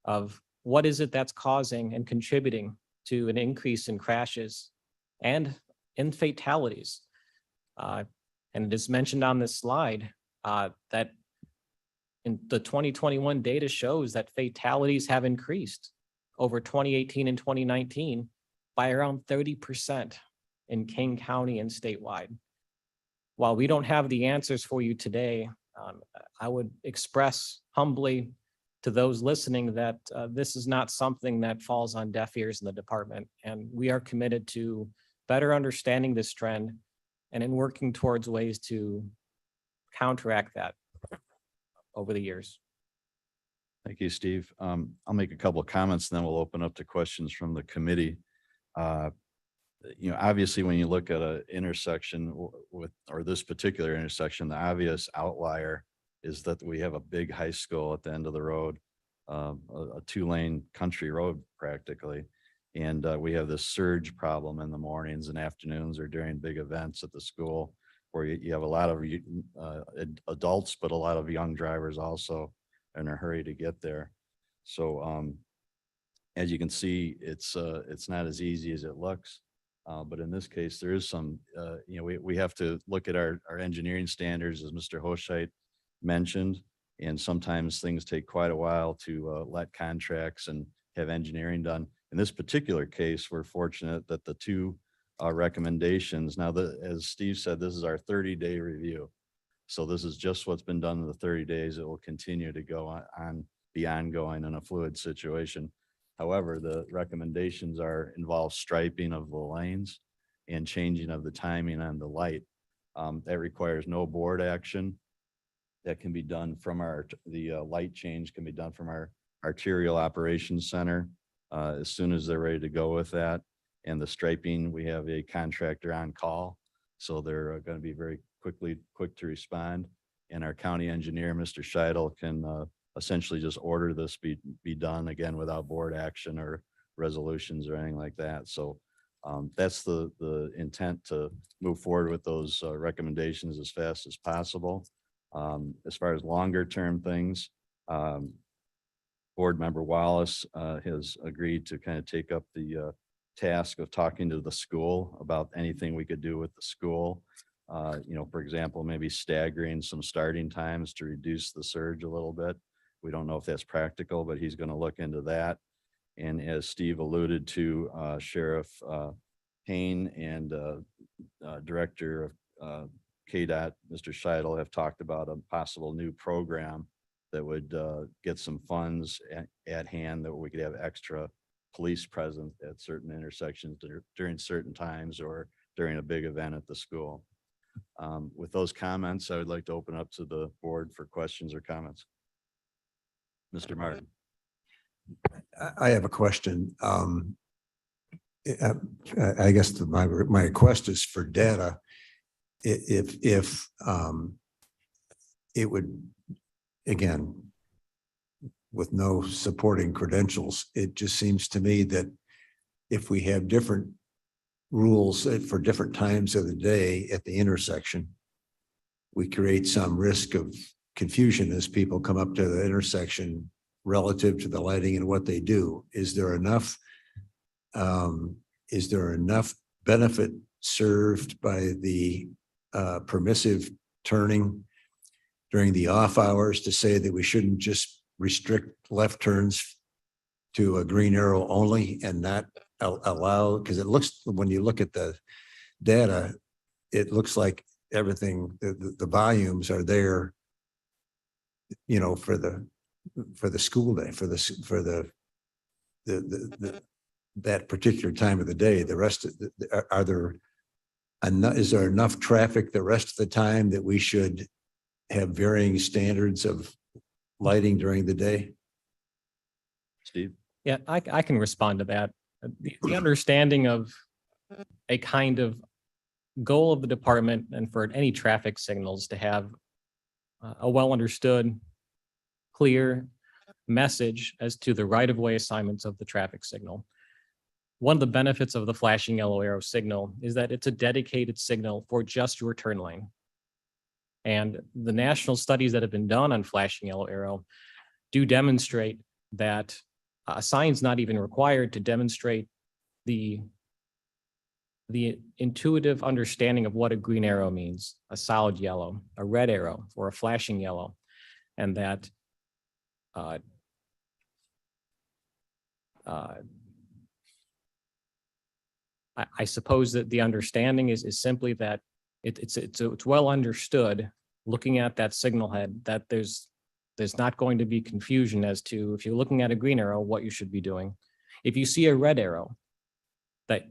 of what is it that's causing and contributing to an increase in crashes and in fatalities. And it is mentioned on this slide that in the 2021 data shows that fatalities have increased over 2018 and 2019 by around 30% in Kane County and statewide. While we don't have the answers for you today, I would express humbly to those listening that this is not something that falls on deaf ears in the department. And we are committed to better understanding this trend and in working towards ways to counteract that over the years. Thank you, Steve. I'll make a couple of comments, and then we'll open up to questions from the committee. Obviously, when you look at an intersection or this particular intersection, the obvious outlier is that we have a big high school at the end of the road, a 2-lane country road practically. And we have this surge problem in the mornings and afternoons or during big events at the school where you have a lot of adults, but a lot of young drivers also in a hurry to get there. So as you can see, it's not as easy as it looks. But in this case, there is some, we have to look at our engineering standards, as Mr. Hoscheit mentioned, and sometimes things take quite a while to let contracts and have engineering done. In this particular case, we're fortunate that the two recommendations, now as Steve said, this is our 30-day review. So this is just what's been done in the 30 days. It will continue to go on, be ongoing in a fluid situation. However, the recommendations involve striping of the lanes and changing of the timing on the light. That requires no board action. That can be done from the light change can be done from our arterial operations center as soon as they're ready to go with that. And the striping, we have a contractor on call. So they're going to be very quick to respond. And our county engineer, Mr. Scheidel, can essentially just order this be done again without board action or resolutions or anything like that. So that's the intent, to move forward with those recommendations as fast as possible. As far as longer term things, Board Member Wallace has agreed to kind of take up the task of talking to the school about anything we could do with the school. For example, maybe staggering some starting times to reduce the surge a little bit. We don't know if that's practical, but he's going to look into that. And as Steve alluded to, Sheriff Payne and Director of KDOT, Mr. Scheidel, have talked about a possible new program that would get some funds at hand, that we could have extra police present at certain intersections during certain times or during a big event at the school. With those comments, I would like to open up to the board for questions or comments. Mr. Martin. I have a question. I guess my request is for data. If it would, again, with no supporting credentials, it just seems to me that if we have different rules for different times of the day at the intersection, we create some risk of confusion as people come up to the intersection relative to the lighting and what they do. Is there enough benefit served by the permissive turning during the off hours to say that we shouldn't just restrict left turns to a green arrow only and not allow, because it looks, when you look at the data, it looks like everything, the volumes are there, for the school day, for that particular time of the day. The rest of is there enough traffic the rest of the time that we should have varying standards of lighting during the day? Steve? Yeah, I can respond to that. The understanding of a kind of goal of the department and for any traffic signals to have a well understood, clear message as to the right of way assignments of the traffic signal. One of the benefits of the flashing yellow arrow signal is that it's a dedicated signal for just your turn lane. And the national studies that have been done on flashing yellow arrow do demonstrate that a sign's not even required to demonstrate the intuitive understanding of what a green arrow means, a solid yellow, a red arrow, or a flashing yellow, and that I suppose that the understanding is simply that it's well understood, looking at that signal head, that there's not going to be confusion as to, if you're looking at a green arrow, what you should be doing. If you see a red arrow, that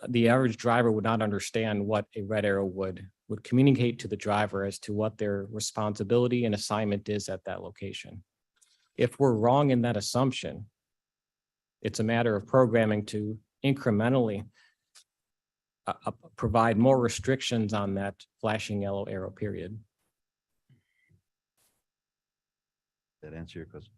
the average driver would not understand what a red arrow would communicate to the driver as to what their responsibility and assignment is at that location. If we're wrong in that assumption, it's a matter of programming to incrementally provide more restrictions on that flashing yellow arrow period. That answer your question?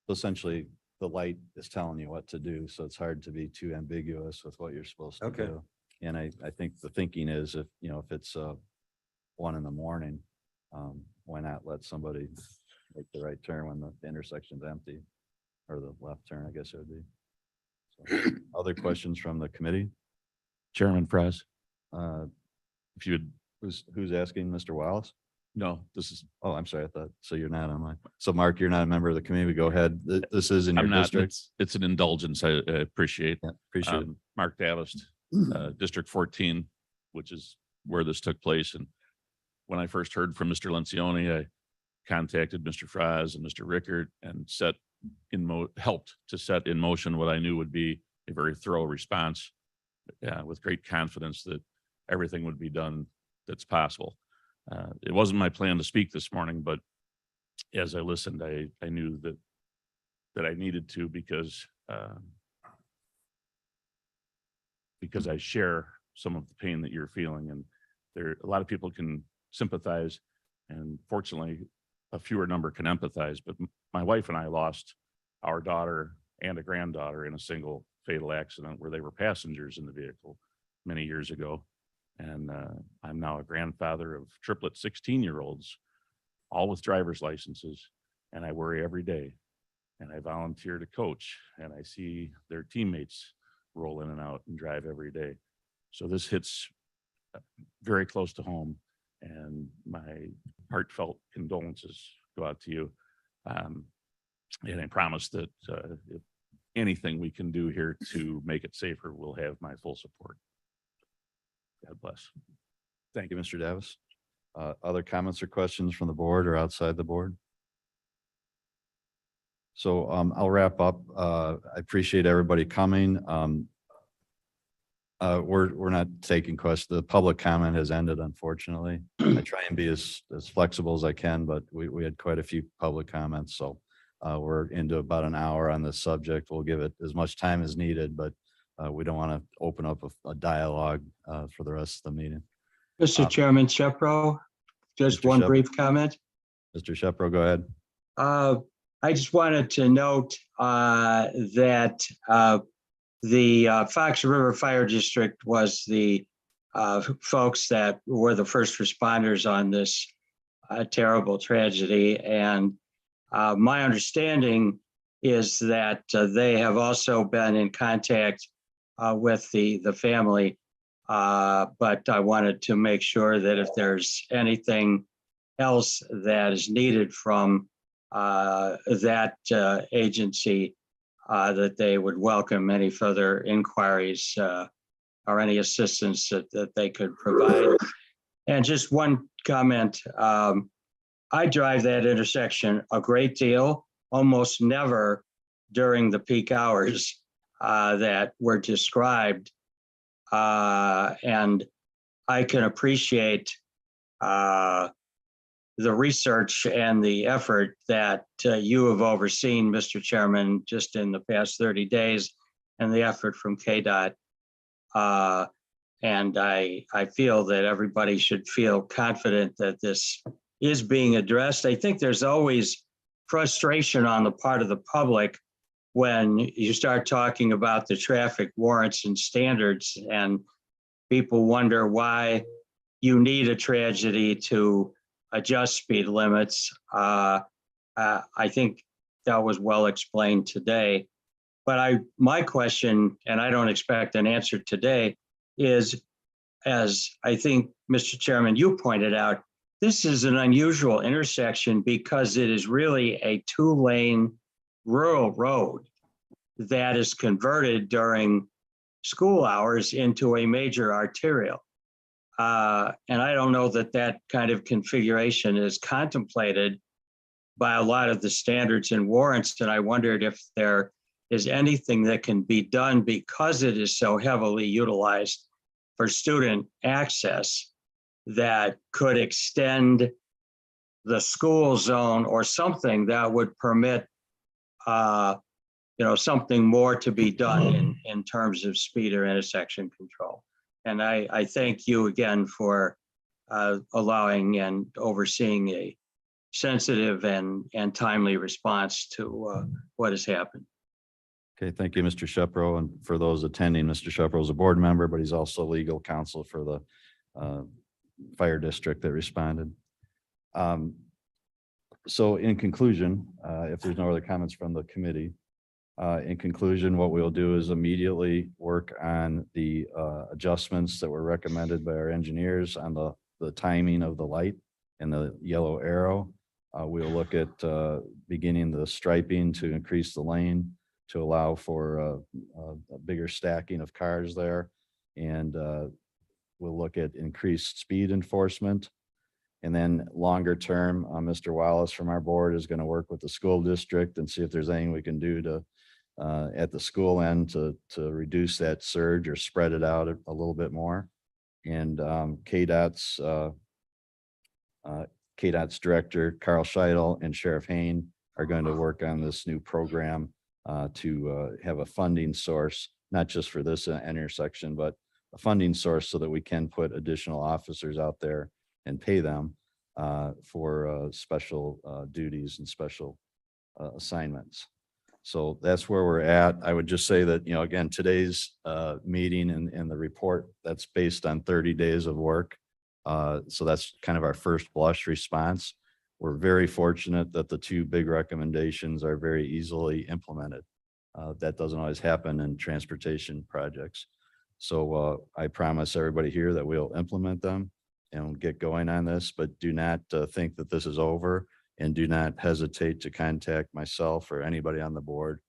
So essentially, the light is telling you what to do, so it's hard to be too ambiguous with what you're supposed to Okay. do. And I think the thinking is, if it's 1 a.m, why not let somebody make the right turn when the intersection's empty, or the left turn, I guess it would be. So, other questions from the committee? Chairman Prez. If you would, who's asking, Mr. Wallace? No, this is, Oh, I'm sorry. I thought, so you're not online. So Mark, you're not a member of the committee. Go ahead. This is in your I'm not, district. it's an indulgence. I appreciate. Yeah, appreciate it. Mark Davist, District 14, which is where this took place. And when I first heard from Mr. Lencioni, I contacted Mr. Fries and Mr. Rickard and helped to set in motion what I knew would be a very thorough response, with great confidence that everything would be done that's possible. It wasn't my plan to speak this morning, but as I listened, I knew that I needed to, because I share some of the pain that you're feeling, and a lot of people can sympathize. And fortunately, a fewer number can empathize, but my wife and I lost our daughter and a granddaughter in a single fatal accident where they were passengers in the vehicle many years ago. And I'm now a grandfather of triplet 16-year-olds, all with driver's licenses. And I worry every day. And I volunteer to coach, and I see their teammates roll in and out and drive every day. So this hits very close to home, and my heartfelt condolences go out to you. And I promise that if anything we can do here to make it safer, we'll have my full support. God bless. Thank you, Mr. Davis. Other comments or questions from the board or outside the board? So I'll wrap up. I appreciate everybody coming. We're not taking questions. The public comment has ended, unfortunately. I try and be as flexible as I can, but we had quite a few public comments. So we're into about an hour on this subject. We'll give it as much time as needed, but we don't want to open up a dialogue for the rest of the meeting. Mr. Chairman Shepro, just Mr. one Shep- brief comment. Mr. Shepro, go ahead. I just wanted to note that the Fox River Fire District was the folks that were the first responders on this terrible tragedy. And my understanding is that they have also been in contact with the family. But I wanted to make sure that if there's anything else that is needed from that agency, that they would welcome any further inquiries or any assistance that they could provide. And just one comment, I drive that intersection a great deal, almost never during the peak hours that were described. And I can appreciate the research and the effort that you have overseen, Mr. Chairman, just in the past 30 days, and the effort from KDOT. And I feel that everybody should feel confident that this is being addressed. I think there's always frustration on the part of the public when you start talking about the traffic warrants and standards, and people wonder why you need a tragedy to adjust speed limits. I think that was well explained today. But my question, and I don't expect an answer today, is, as I think, Mr. Chairman, you pointed out, this is an unusual intersection because it is really a 2-lane rural road that is converted during school hours into a major arterial. And I don't know that that kind of configuration is contemplated by a lot of the standards and warrants. And I wondered if there is anything that can be done, because it is so heavily utilized for student access, that could extend the school zone or something that would permit something more to be done in terms of speed or intersection control. And I thank you again for allowing and overseeing a sensitive and timely response to what has happened. Okay, thank you, Mr. Shepro. And for those attending, Mr. Shepro is a board member, but he's also legal counsel for the fire district that responded. So in conclusion, if there's no other comments from the committee, in conclusion, what we'll do is immediately work on the adjustments that were recommended by our engineers on the timing of the light and the yellow arrow. We'll look at beginning the striping to increase the lane to allow for a bigger stacking of cars there. And we'll look at increased speed enforcement. And then longer term, Mr. Wallace from our board is going to work with the school district and see if there's anything we can do to at the school end to reduce that surge or spread it out a little bit more. And KDOT's director, Carl Scheidel, and Sheriff Hain are going to work on this new program to have a funding source, not just for this intersection, but a funding source so that we can put additional officers out there and pay them. for special duties and special assignments. So that's where we're at. I would just say that, again, today's meeting and the report, that's based on 30 days of work. So that's kind of our first blush response. We're very fortunate that the two big recommendations are very easily implemented. That doesn't always happen in transportation projects. So I promise everybody here that we'll implement them and get going on this, but do not think that this is over, and do not hesitate to contact myself or anybody on the board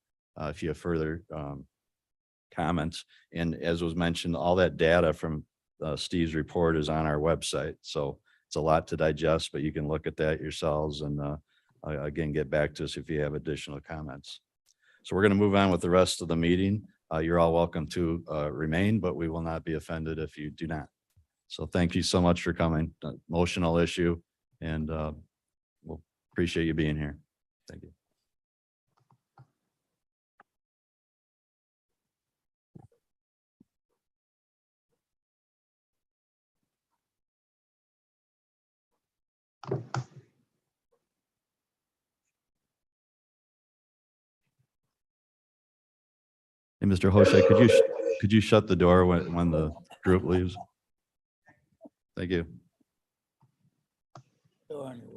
if you have further comments. And as was mentioned, all that data from Steve's report is on our website. So it's a lot to digest, but you can look at that yourselves and again, get back to us if you have additional comments. So we're going to move on with the rest of the meeting. You're all welcome to remain, but we will not be offended if you do not. So thank you so much for coming. Emotional issue, and we'll appreciate you being here. Thank you. Hey, Mr. Hoshay, could you shut the door when the group leaves? Thank you.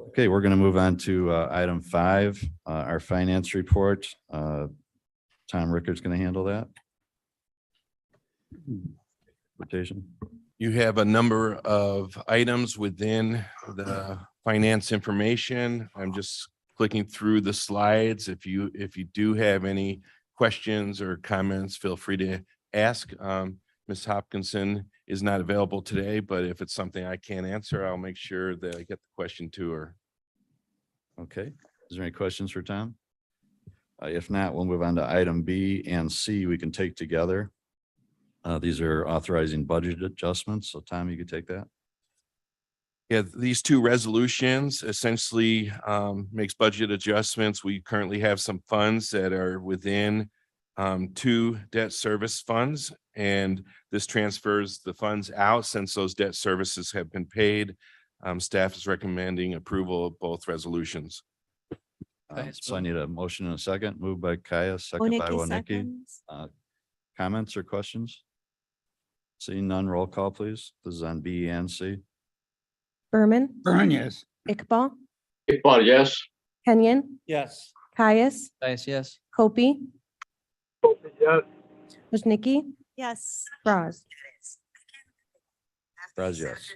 Okay, we're going to move on to item 5, our finance report. Tom Rickert's going to handle that. Quotation. You have a number of items within the finance information. I'm just clicking through the slides. If you do have any questions or comments, feel free to ask. Ms. Hopkinson is not available today, but if it's something I can't answer, I'll make sure that I get the question to her. Okay, is there any questions for Tom? If not, we'll move on to item B and C we can take together. These are authorizing budget adjustments. So Tom, you could take that. Yeah, these two resolutions essentially makes budget adjustments. We currently have some funds that are within 2 debt service funds, and this transfers the funds out since those debt services have been paid. Staff is recommending approval of both resolutions. So I need a motion and a second. Moved by Kaya, second by Wonecki. Comments or questions? Seeing none, roll call, please. This is on B and C. Berman, Berman, yes. Iqbal, Iqbal, yes. Kenyon, Yes. Caius, Dice, yes. Hopi, Yes. Woznicki, Yes. Fraz. Fraz, yes.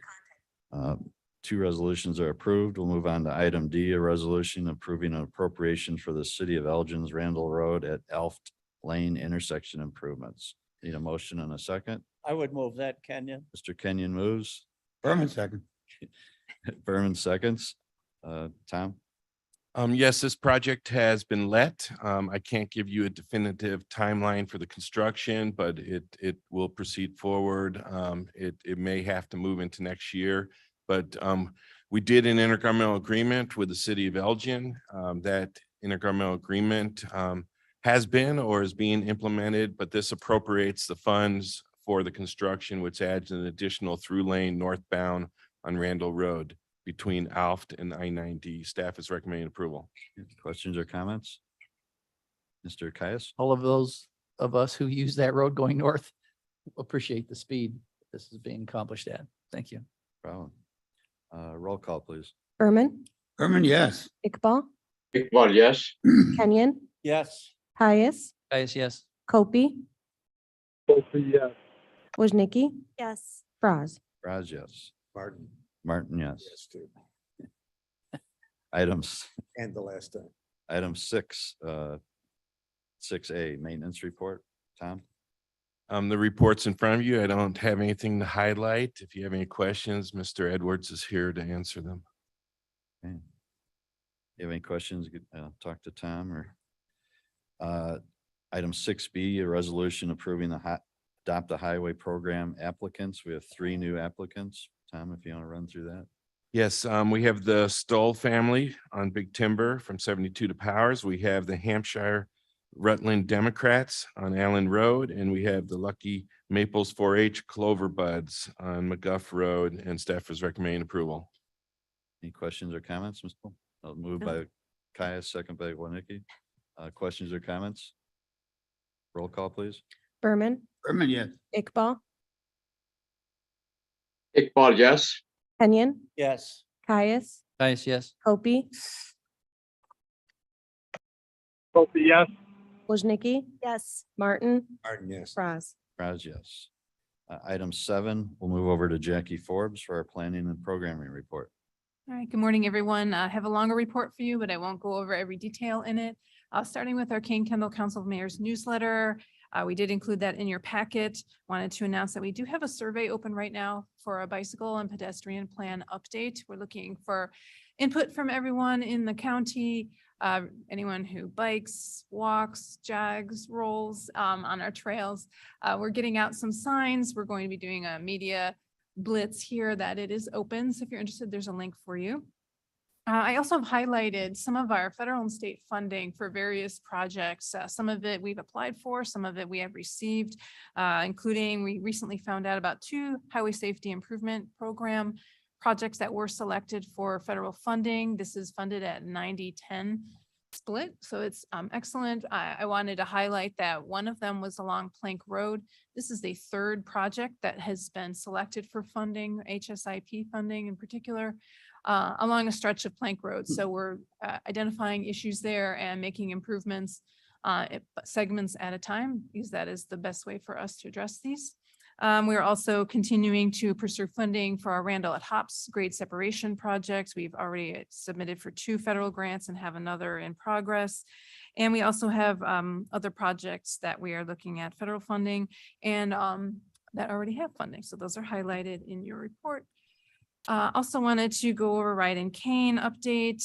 2 resolutions are approved. We'll move on to item D, a resolution approving an appropriation for the city of Elgin's Randall Road at Elft Lane intersection improvements. Need a motion and a second. I would move that, Kenyon. Mr. Kenyon moves. Berman, second. Berman seconds. Tom? Yes, this project has been let. I can't give you a definitive timeline for the construction, but it will proceed forward. It may have to move into next year, but we did an intergovernmental agreement with the city of Elgin. That intergovernmental agreement has been or is being implemented, but this appropriates the funds for the construction, which adds an additional through lane northbound on Randall Road between Alft and I-90. Staff is recommending approval. Questions or comments? Mr. Caius? All of those of us who use that road going north appreciate the speed this is being accomplished at. Thank you. Problem. Roll call, please. Berman, Berman, yes. Iqbal, Iqbal, yes. Kenyon, Yes. Caius, Dice, yes. Hopi, Yes. Woznicki, Yes. Fraz. Fraz, yes. Martin. Martin, yes. Yes, too. Items, And the last time. item 6, 6A, maintenance report. Tom? The report's in front of you. I don't have anything to highlight. If you have any questions, Mr. Edwards is here to answer them. Okay. You have any questions? You could, talk to Tom or item 6B, a resolution approving the Adopt a Highway Program applicants. We have 3 new applicants. Tom, if you want to run through that. Yes, we have the Stoll family on Big Timber from 72 to Powers. We have the Hampshire Rutland Democrats on Allen Road, and we have the Lucky Maples 4-H Clover Buds on McGuff Road, and staff is recommending approval. Any questions or comments, Ms. Paul? Moved by Kaya, second by Wannicki. Questions or comments? Roll call, please. Berman, Berman, yes. Iqbal, Iqbal, yes. Kenyon, Yes. Caius, Caius, yes. Hopi, Hopi, yes. Woznicki, Yes. Martin, Martin, yes. Fraz. Fraz, yes. Item 7, we'll move over to Jackie Forbes for our planning and programming report. All right, good morning, everyone. I have a longer report for you, but I won't go over every detail in it. Starting with our Kane Kendall Council of Mayors newsletter. We did include that in your packet. Wanted to announce that we do have a survey open right now for a bicycle and pedestrian plan update. We're looking for input from everyone in the county, anyone who bikes, walks, jogs, rolls on our trails. We're getting out some signs. We're going to be doing a media blitz here that it is open. So if you're interested, there's a link for you. I also have highlighted some of our federal and state funding for various projects. Some of it we've applied for, some of it we have received, including we recently found out about 2 highway safety improvement program projects that were selected for federal funding. This is funded at 90-10 split. So it's excellent. I wanted to highlight that one of them was along Plank Road. This is the 3rd project that has been selected for funding, HSIP funding in particular, along a stretch of Plank Road. So we're identifying issues there and making improvements segments at a time, because that is the best way for us to address these. We are also continuing to pursue funding for our Randall at Hops grade separation projects. We've already submitted for 2 federal grants and have another in progress. And we also have other projects that we are looking at federal funding and that already have funding. So those are highlighted in your report. Also wanted to go over Ride and Cane update.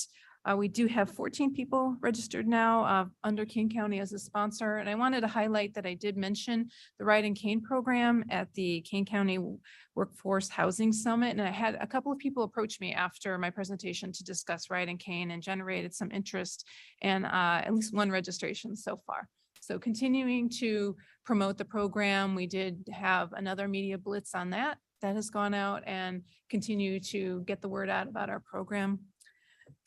We do have 14 people registered now under Kane County as a sponsor. And I wanted to highlight that I did mention the Ride and Cane program at the Kane County Workforce Housing Summit. And I had a couple of people approach me after my presentation to discuss Ride and Cane and generated some interest and at least 1 registration so far. So continuing to promote the program, we did have another media blitz on that has gone out and continue to get the word out about our program.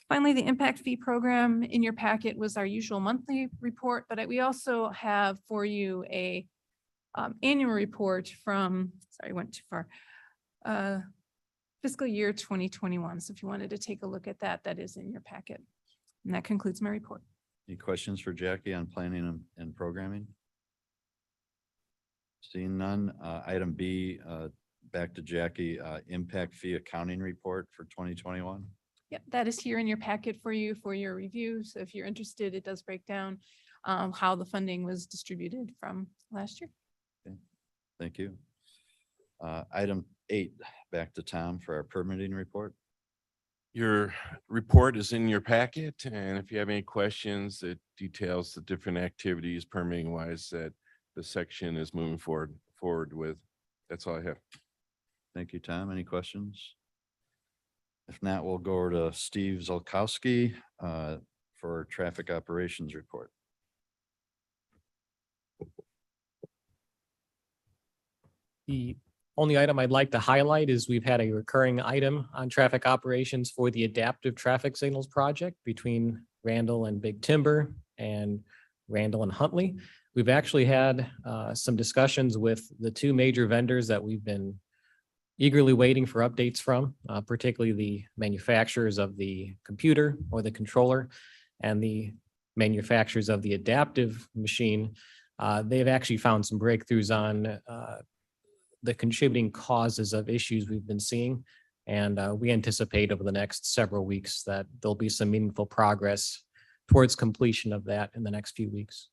Finally, the impact fee program in your packet was our usual monthly report, but we also have for you a annual report from, sorry, I went too far, fiscal year 2021. So if you wanted to take a look at that, that is in your packet. And that concludes my report. Any questions for Jackie on planning and programming? Seeing none. Item B, back to Jackie, impact fee accounting report for 2021. Yep, that is here in your packet for you for your review. So if you're interested, it does break down how the funding was distributed from last year. Okay. Thank you. Item 8, back to Tom for our permitting report. Your report is in your packet, and if you have any questions, it details the different activities permitting wise that the section is moving forward with. That's all I have. Thank you, Tom. Any questions? If not, we'll go over to Steve Zolkowski for traffic operations report. The only item I'd like to highlight is we've had a recurring item on traffic operations for the adaptive traffic signals project between Randall and Big Timber and Randall and Huntley. We've actually had some discussions with the 2 major vendors that we've been eagerly waiting for updates from, particularly the manufacturers of the computer or the controller and the manufacturers of the adaptive machine. They've actually found some breakthroughs on the contributing causes of issues we've been seeing. And we anticipate over the next several weeks that there'll be some meaningful progress towards completion of that in the next few weeks.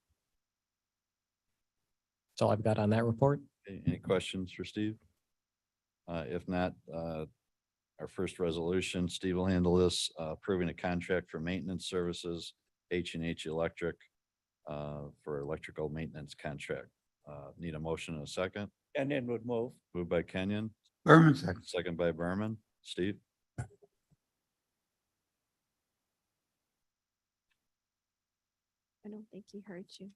That's all I've got on that report. Any questions for Steve? If not, our first resolution, Steve will handle this, approving a contract for maintenance services, H&H Electric, for electrical maintenance contract. Need a motion and a second. Kenyon would move. Moved by Kenyon, Berman, second. second by Berman. Steve? I don't think he heard you.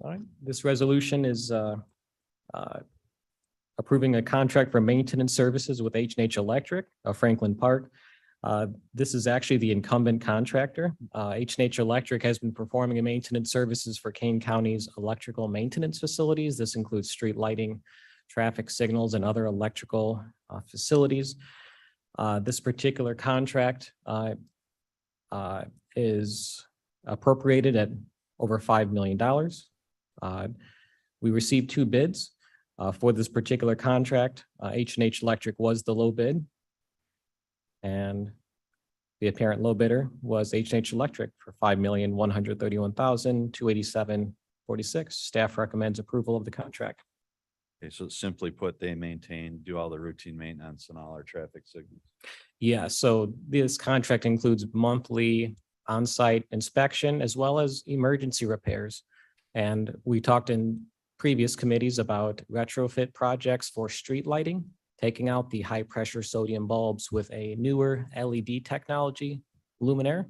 All right, this resolution is approving a contract for maintenance services with H&H Electric of Franklin Park. This is actually the incumbent contractor. H&H Electric has been performing maintenance services for Kane County's electrical maintenance facilities. This includes street lighting, traffic signals, and other electrical facilities. This particular contract is appropriated at over $5 million. We received 2 bids for this particular contract. H&H Electric was the low bid. And the apparent low bidder was H&H Electric for $5,131,287.46. Staff recommends approval of the contract. Okay, so simply put, they maintain, do all the routine maintenance and all our traffic signals. Yeah, so this contract includes monthly on-site inspection as well as emergency repairs. And we talked in previous committees about retrofit projects for street lighting, taking out the high-pressure sodium bulbs with a newer LED technology luminaire.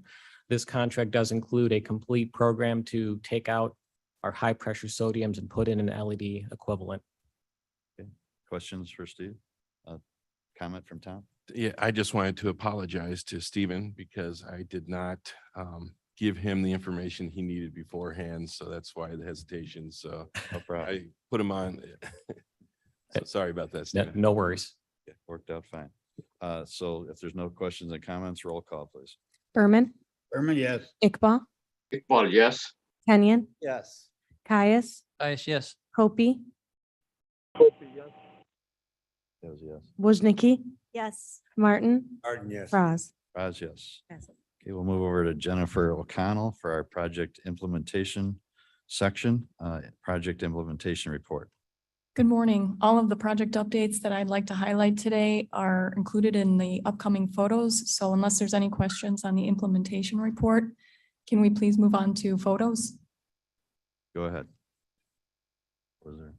This contract does include a complete program to take out our high-pressure sodiums and put in an LED equivalent. Questions for Steve? Comment from Tom? Yeah, I just wanted to apologize to Stephen because I did not give him the information he needed beforehand. So that's why the hesitation. So No problem. I put him on. So sorry about that, Stephen. No worries. Yeah, worked out fine. So if there's no questions and comments, roll call, please. Berman, Berman, yes. Iqbal, Iqbal, yes. Kenyon, Yes. Caius, Yes. Hopi, That was yes. Woznicki. Yes. Martin, Martin, yes. Fraz. Raz, yes. Okay, we'll move over to Jennifer O'Connell for our project implementation section, project implementation report. Good morning. All of the project updates that I'd like to highlight today are included in the upcoming photos. So unless there's any questions on the implementation report, can we please move on to photos? Go ahead. Was there?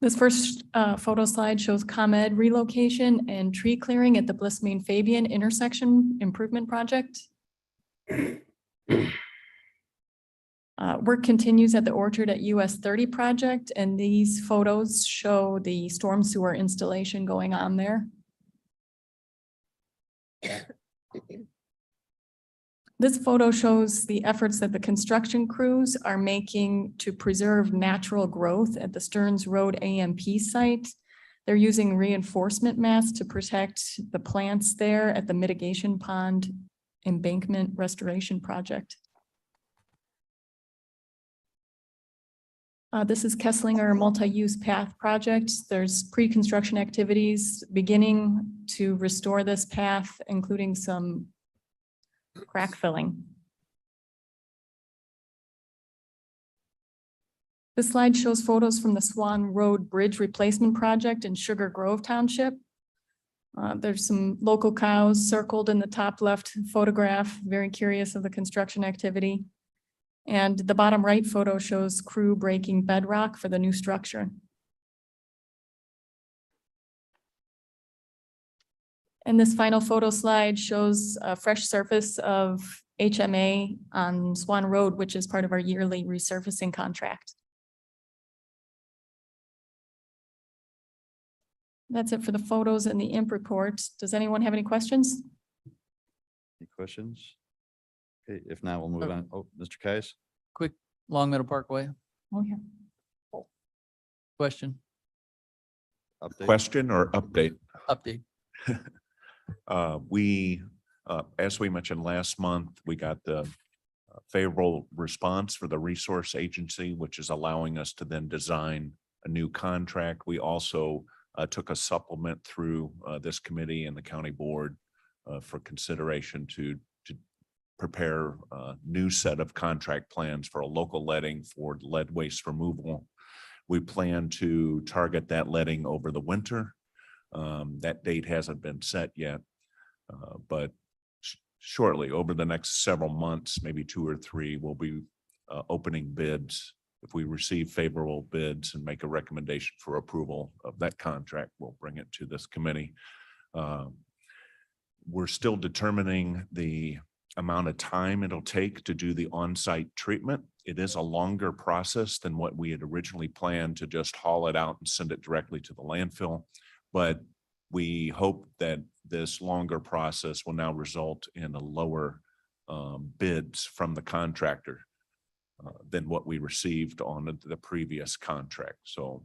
This first photo slide shows ComEd relocation and tree clearing at the Bliss Main Fabian intersection improvement project. Work continues at the Orchard at US 30 project, and these photos show the storm sewer installation going on there. This photo shows the efforts that the construction crews are making to preserve natural growth at the Stearns Road AMP site. They're using reinforcement mats to protect the plants there at the mitigation pond embankment restoration project. This is Kesslinger multi-use path project. There's pre-construction activities beginning to restore this path, including some crack filling. This slide shows photos from the Swan Road Bridge Replacement Project in Sugar Grove Township. There's some local cows circled in the top left photograph, very curious of the construction activity. And the bottom right photo shows crew breaking bedrock for the new structure. And this final photo slide shows a fresh surface of HMA on Swan Road, which is part of our yearly resurfacing contract. That's it for the photos and the imp report. Does anyone have any questions? Any questions? Okay, if not, we'll move on. Oh, Mr. Kais? Quick, Long Meadow Parkway, Oh, yeah. question, Update? Question or update? update. As we mentioned last month, we got the favorable response for the resource agency, which is allowing us to then design a new contract. We also took a supplement through this committee and the county board for consideration to prepare a new set of contract plans for a local letting for lead waste removal. We plan to target that letting over the winter. That date hasn't been set yet. But shortly, over the next several months, maybe 2 or 3, we'll be opening bids. If we receive favorable bids and make a recommendation for approval of that contract, we'll bring it to this committee. We're still determining the amount of time it'll take to do the on-site treatment. It is a longer process than what we had originally planned to just haul it out and send it directly to the landfill. But we hope that this longer process will now result in a lower bids from the contractor than what we received on the previous contract. So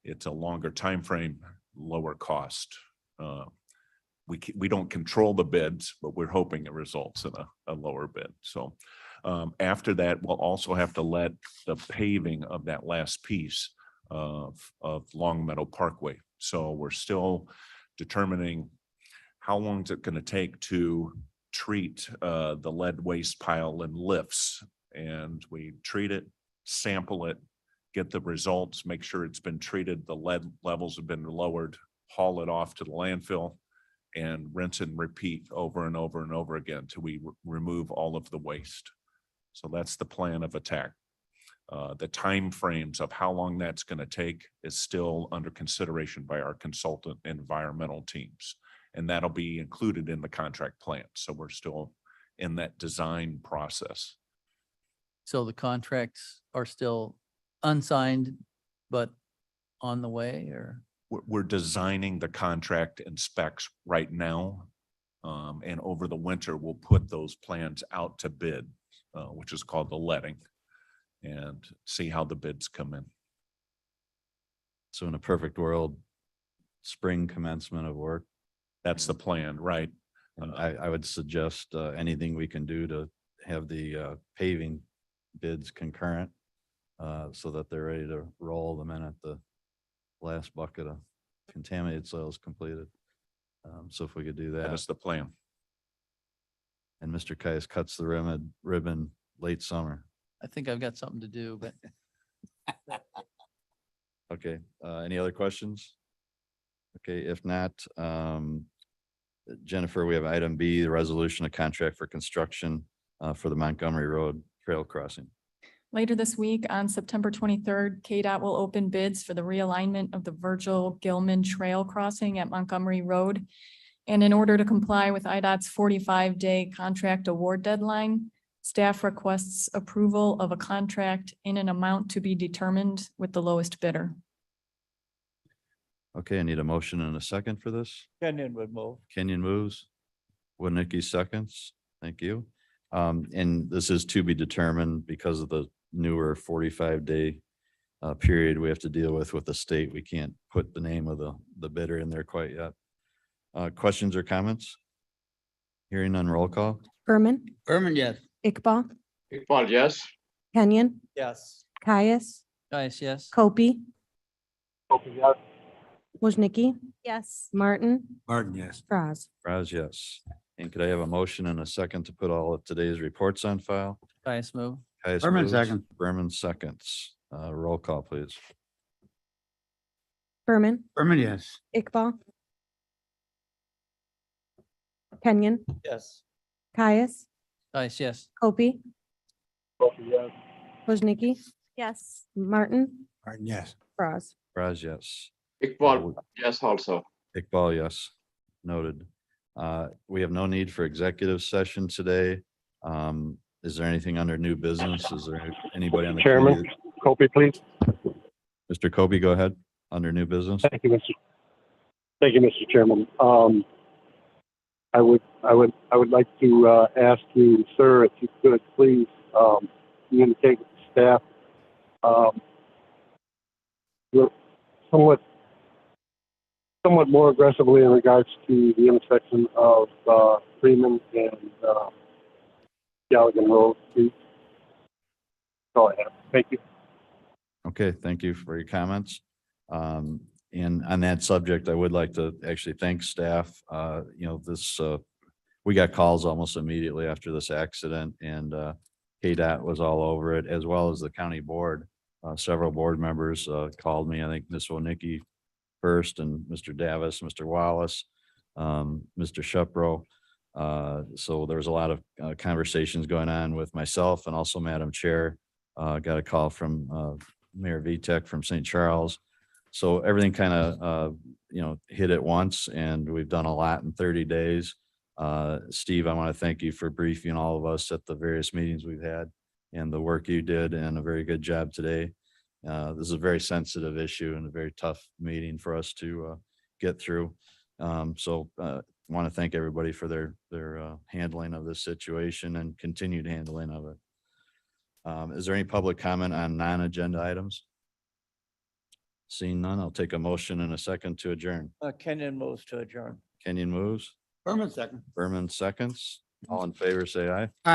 it's a longer time frame, lower cost. We don't control the bids, but we're hoping it results in a lower bid. So after that, we'll also have to let the paving of that last piece of Long Meadow Parkway. So we're still determining how long is it going to take to treat the lead waste pile in lifts. And we treat it, sample it, get the results, make sure it's been treated, the lead levels have been lowered, haul it off to the landfill, and rinse and repeat over and over and over again till we remove all of the waste. So that's the plan of attack. The timeframes of how long that's going to take is still under consideration by our consultant environmental teams, and that'll be included in the contract plan. So we're still in that design process. So the contracts are still unsigned, but on the way, or? We're designing the contract and specs right now. And over the winter, we'll put those plans out to bid, which is called the letting, and see how the bids come in. So in a perfect world, spring commencement of work. That's the plan, right? And I would suggest anything we can do to have the paving bids concurrent so that they're ready to roll the minute the last bucket of contaminated soil is completed. So if we could do that. That is the plan. And Mr. Caius cuts the ribbon late summer. I think I've got something to do, but Okay, any other questions? Okay, if not, Jennifer, we have item B, the resolution of contract for construction for the Montgomery Road Trail Crossing. Later this week, on September 23rd, KDOT will open bids for the realignment of the Virgil Gilman Trail Crossing at Montgomery Road. And in order to comply with IDOT's 45-day contract award deadline, staff requests approval of a contract in an amount to be determined with the lowest bidder. Okay, I need a motion and a second for this. Kenyon would move. Kenyon moves. Winnicki seconds. Thank you. And this is to be determined because of the newer 45-day period we have to deal with the state. We can't put the name of the bidder in there quite yet. Questions or comments? Hearing none, roll call. Berman, Yes. Iqbal, Iqbal, yes. Kenyon, Yes. Caius, Guys, yes. Kopey, Yes. Woznicki, Yes. Martin, Martin, yes. Franz. Raz, yes. And could I have a motion and a second to put all of today's reports on file? Guys, move. Caius Berman, moves. second. Berman seconds. Roll call, please. Berman, Yes. Iqbal, Kenyon, Yes. Caius, Guys, yes. Kopey, Yes. Woznicki, Yes. Martin, Martin, yes. Franz. Raz, yes. Iqbal, yes also. Iqbal, yes. Noted. We have no need for executive session today. Is there anything under new business? Is there anybody on the Chairman. committee? Copy, please. Mr. Kobe, go ahead. Under new business. Thank you, Mr. Chairman. I would like to ask you, sir, if you could please communicate with the staff. You're somewhat more aggressively in regards to the intersection of Freeman and Galligan Road. Please. That's all I have. Thank you. Okay, thank you for your comments. And on that subject, I would like to actually thank staff. We got calls almost immediately after this accident, and KDOT was all over it, as well as the county board. Several board members called me. I think Ms. Woznicki first, and Mr. Davis, Mr. Wallace, Mr. Shepro. So there was a lot of conversations going on with myself and also Madam Chair. Got a call from Mayor Vitek from St. Charles. So everything kind of, hit at once, and we've done a lot in 30 days. Steve, I want to thank you for briefing all of us at the various meetings we've had and the work you did, and a very good job today. This is a very sensitive issue and a very tough meeting for us to get through. So want to thank everybody for their handling of this situation and continued handling of it. Is there any public comment on non-agenda items? Seeing none, I'll take a motion in a second to adjourn. Kenyon moves to adjourn. Kenyon moves, Berman second. Berman seconds. All in favor, say aye. Aye.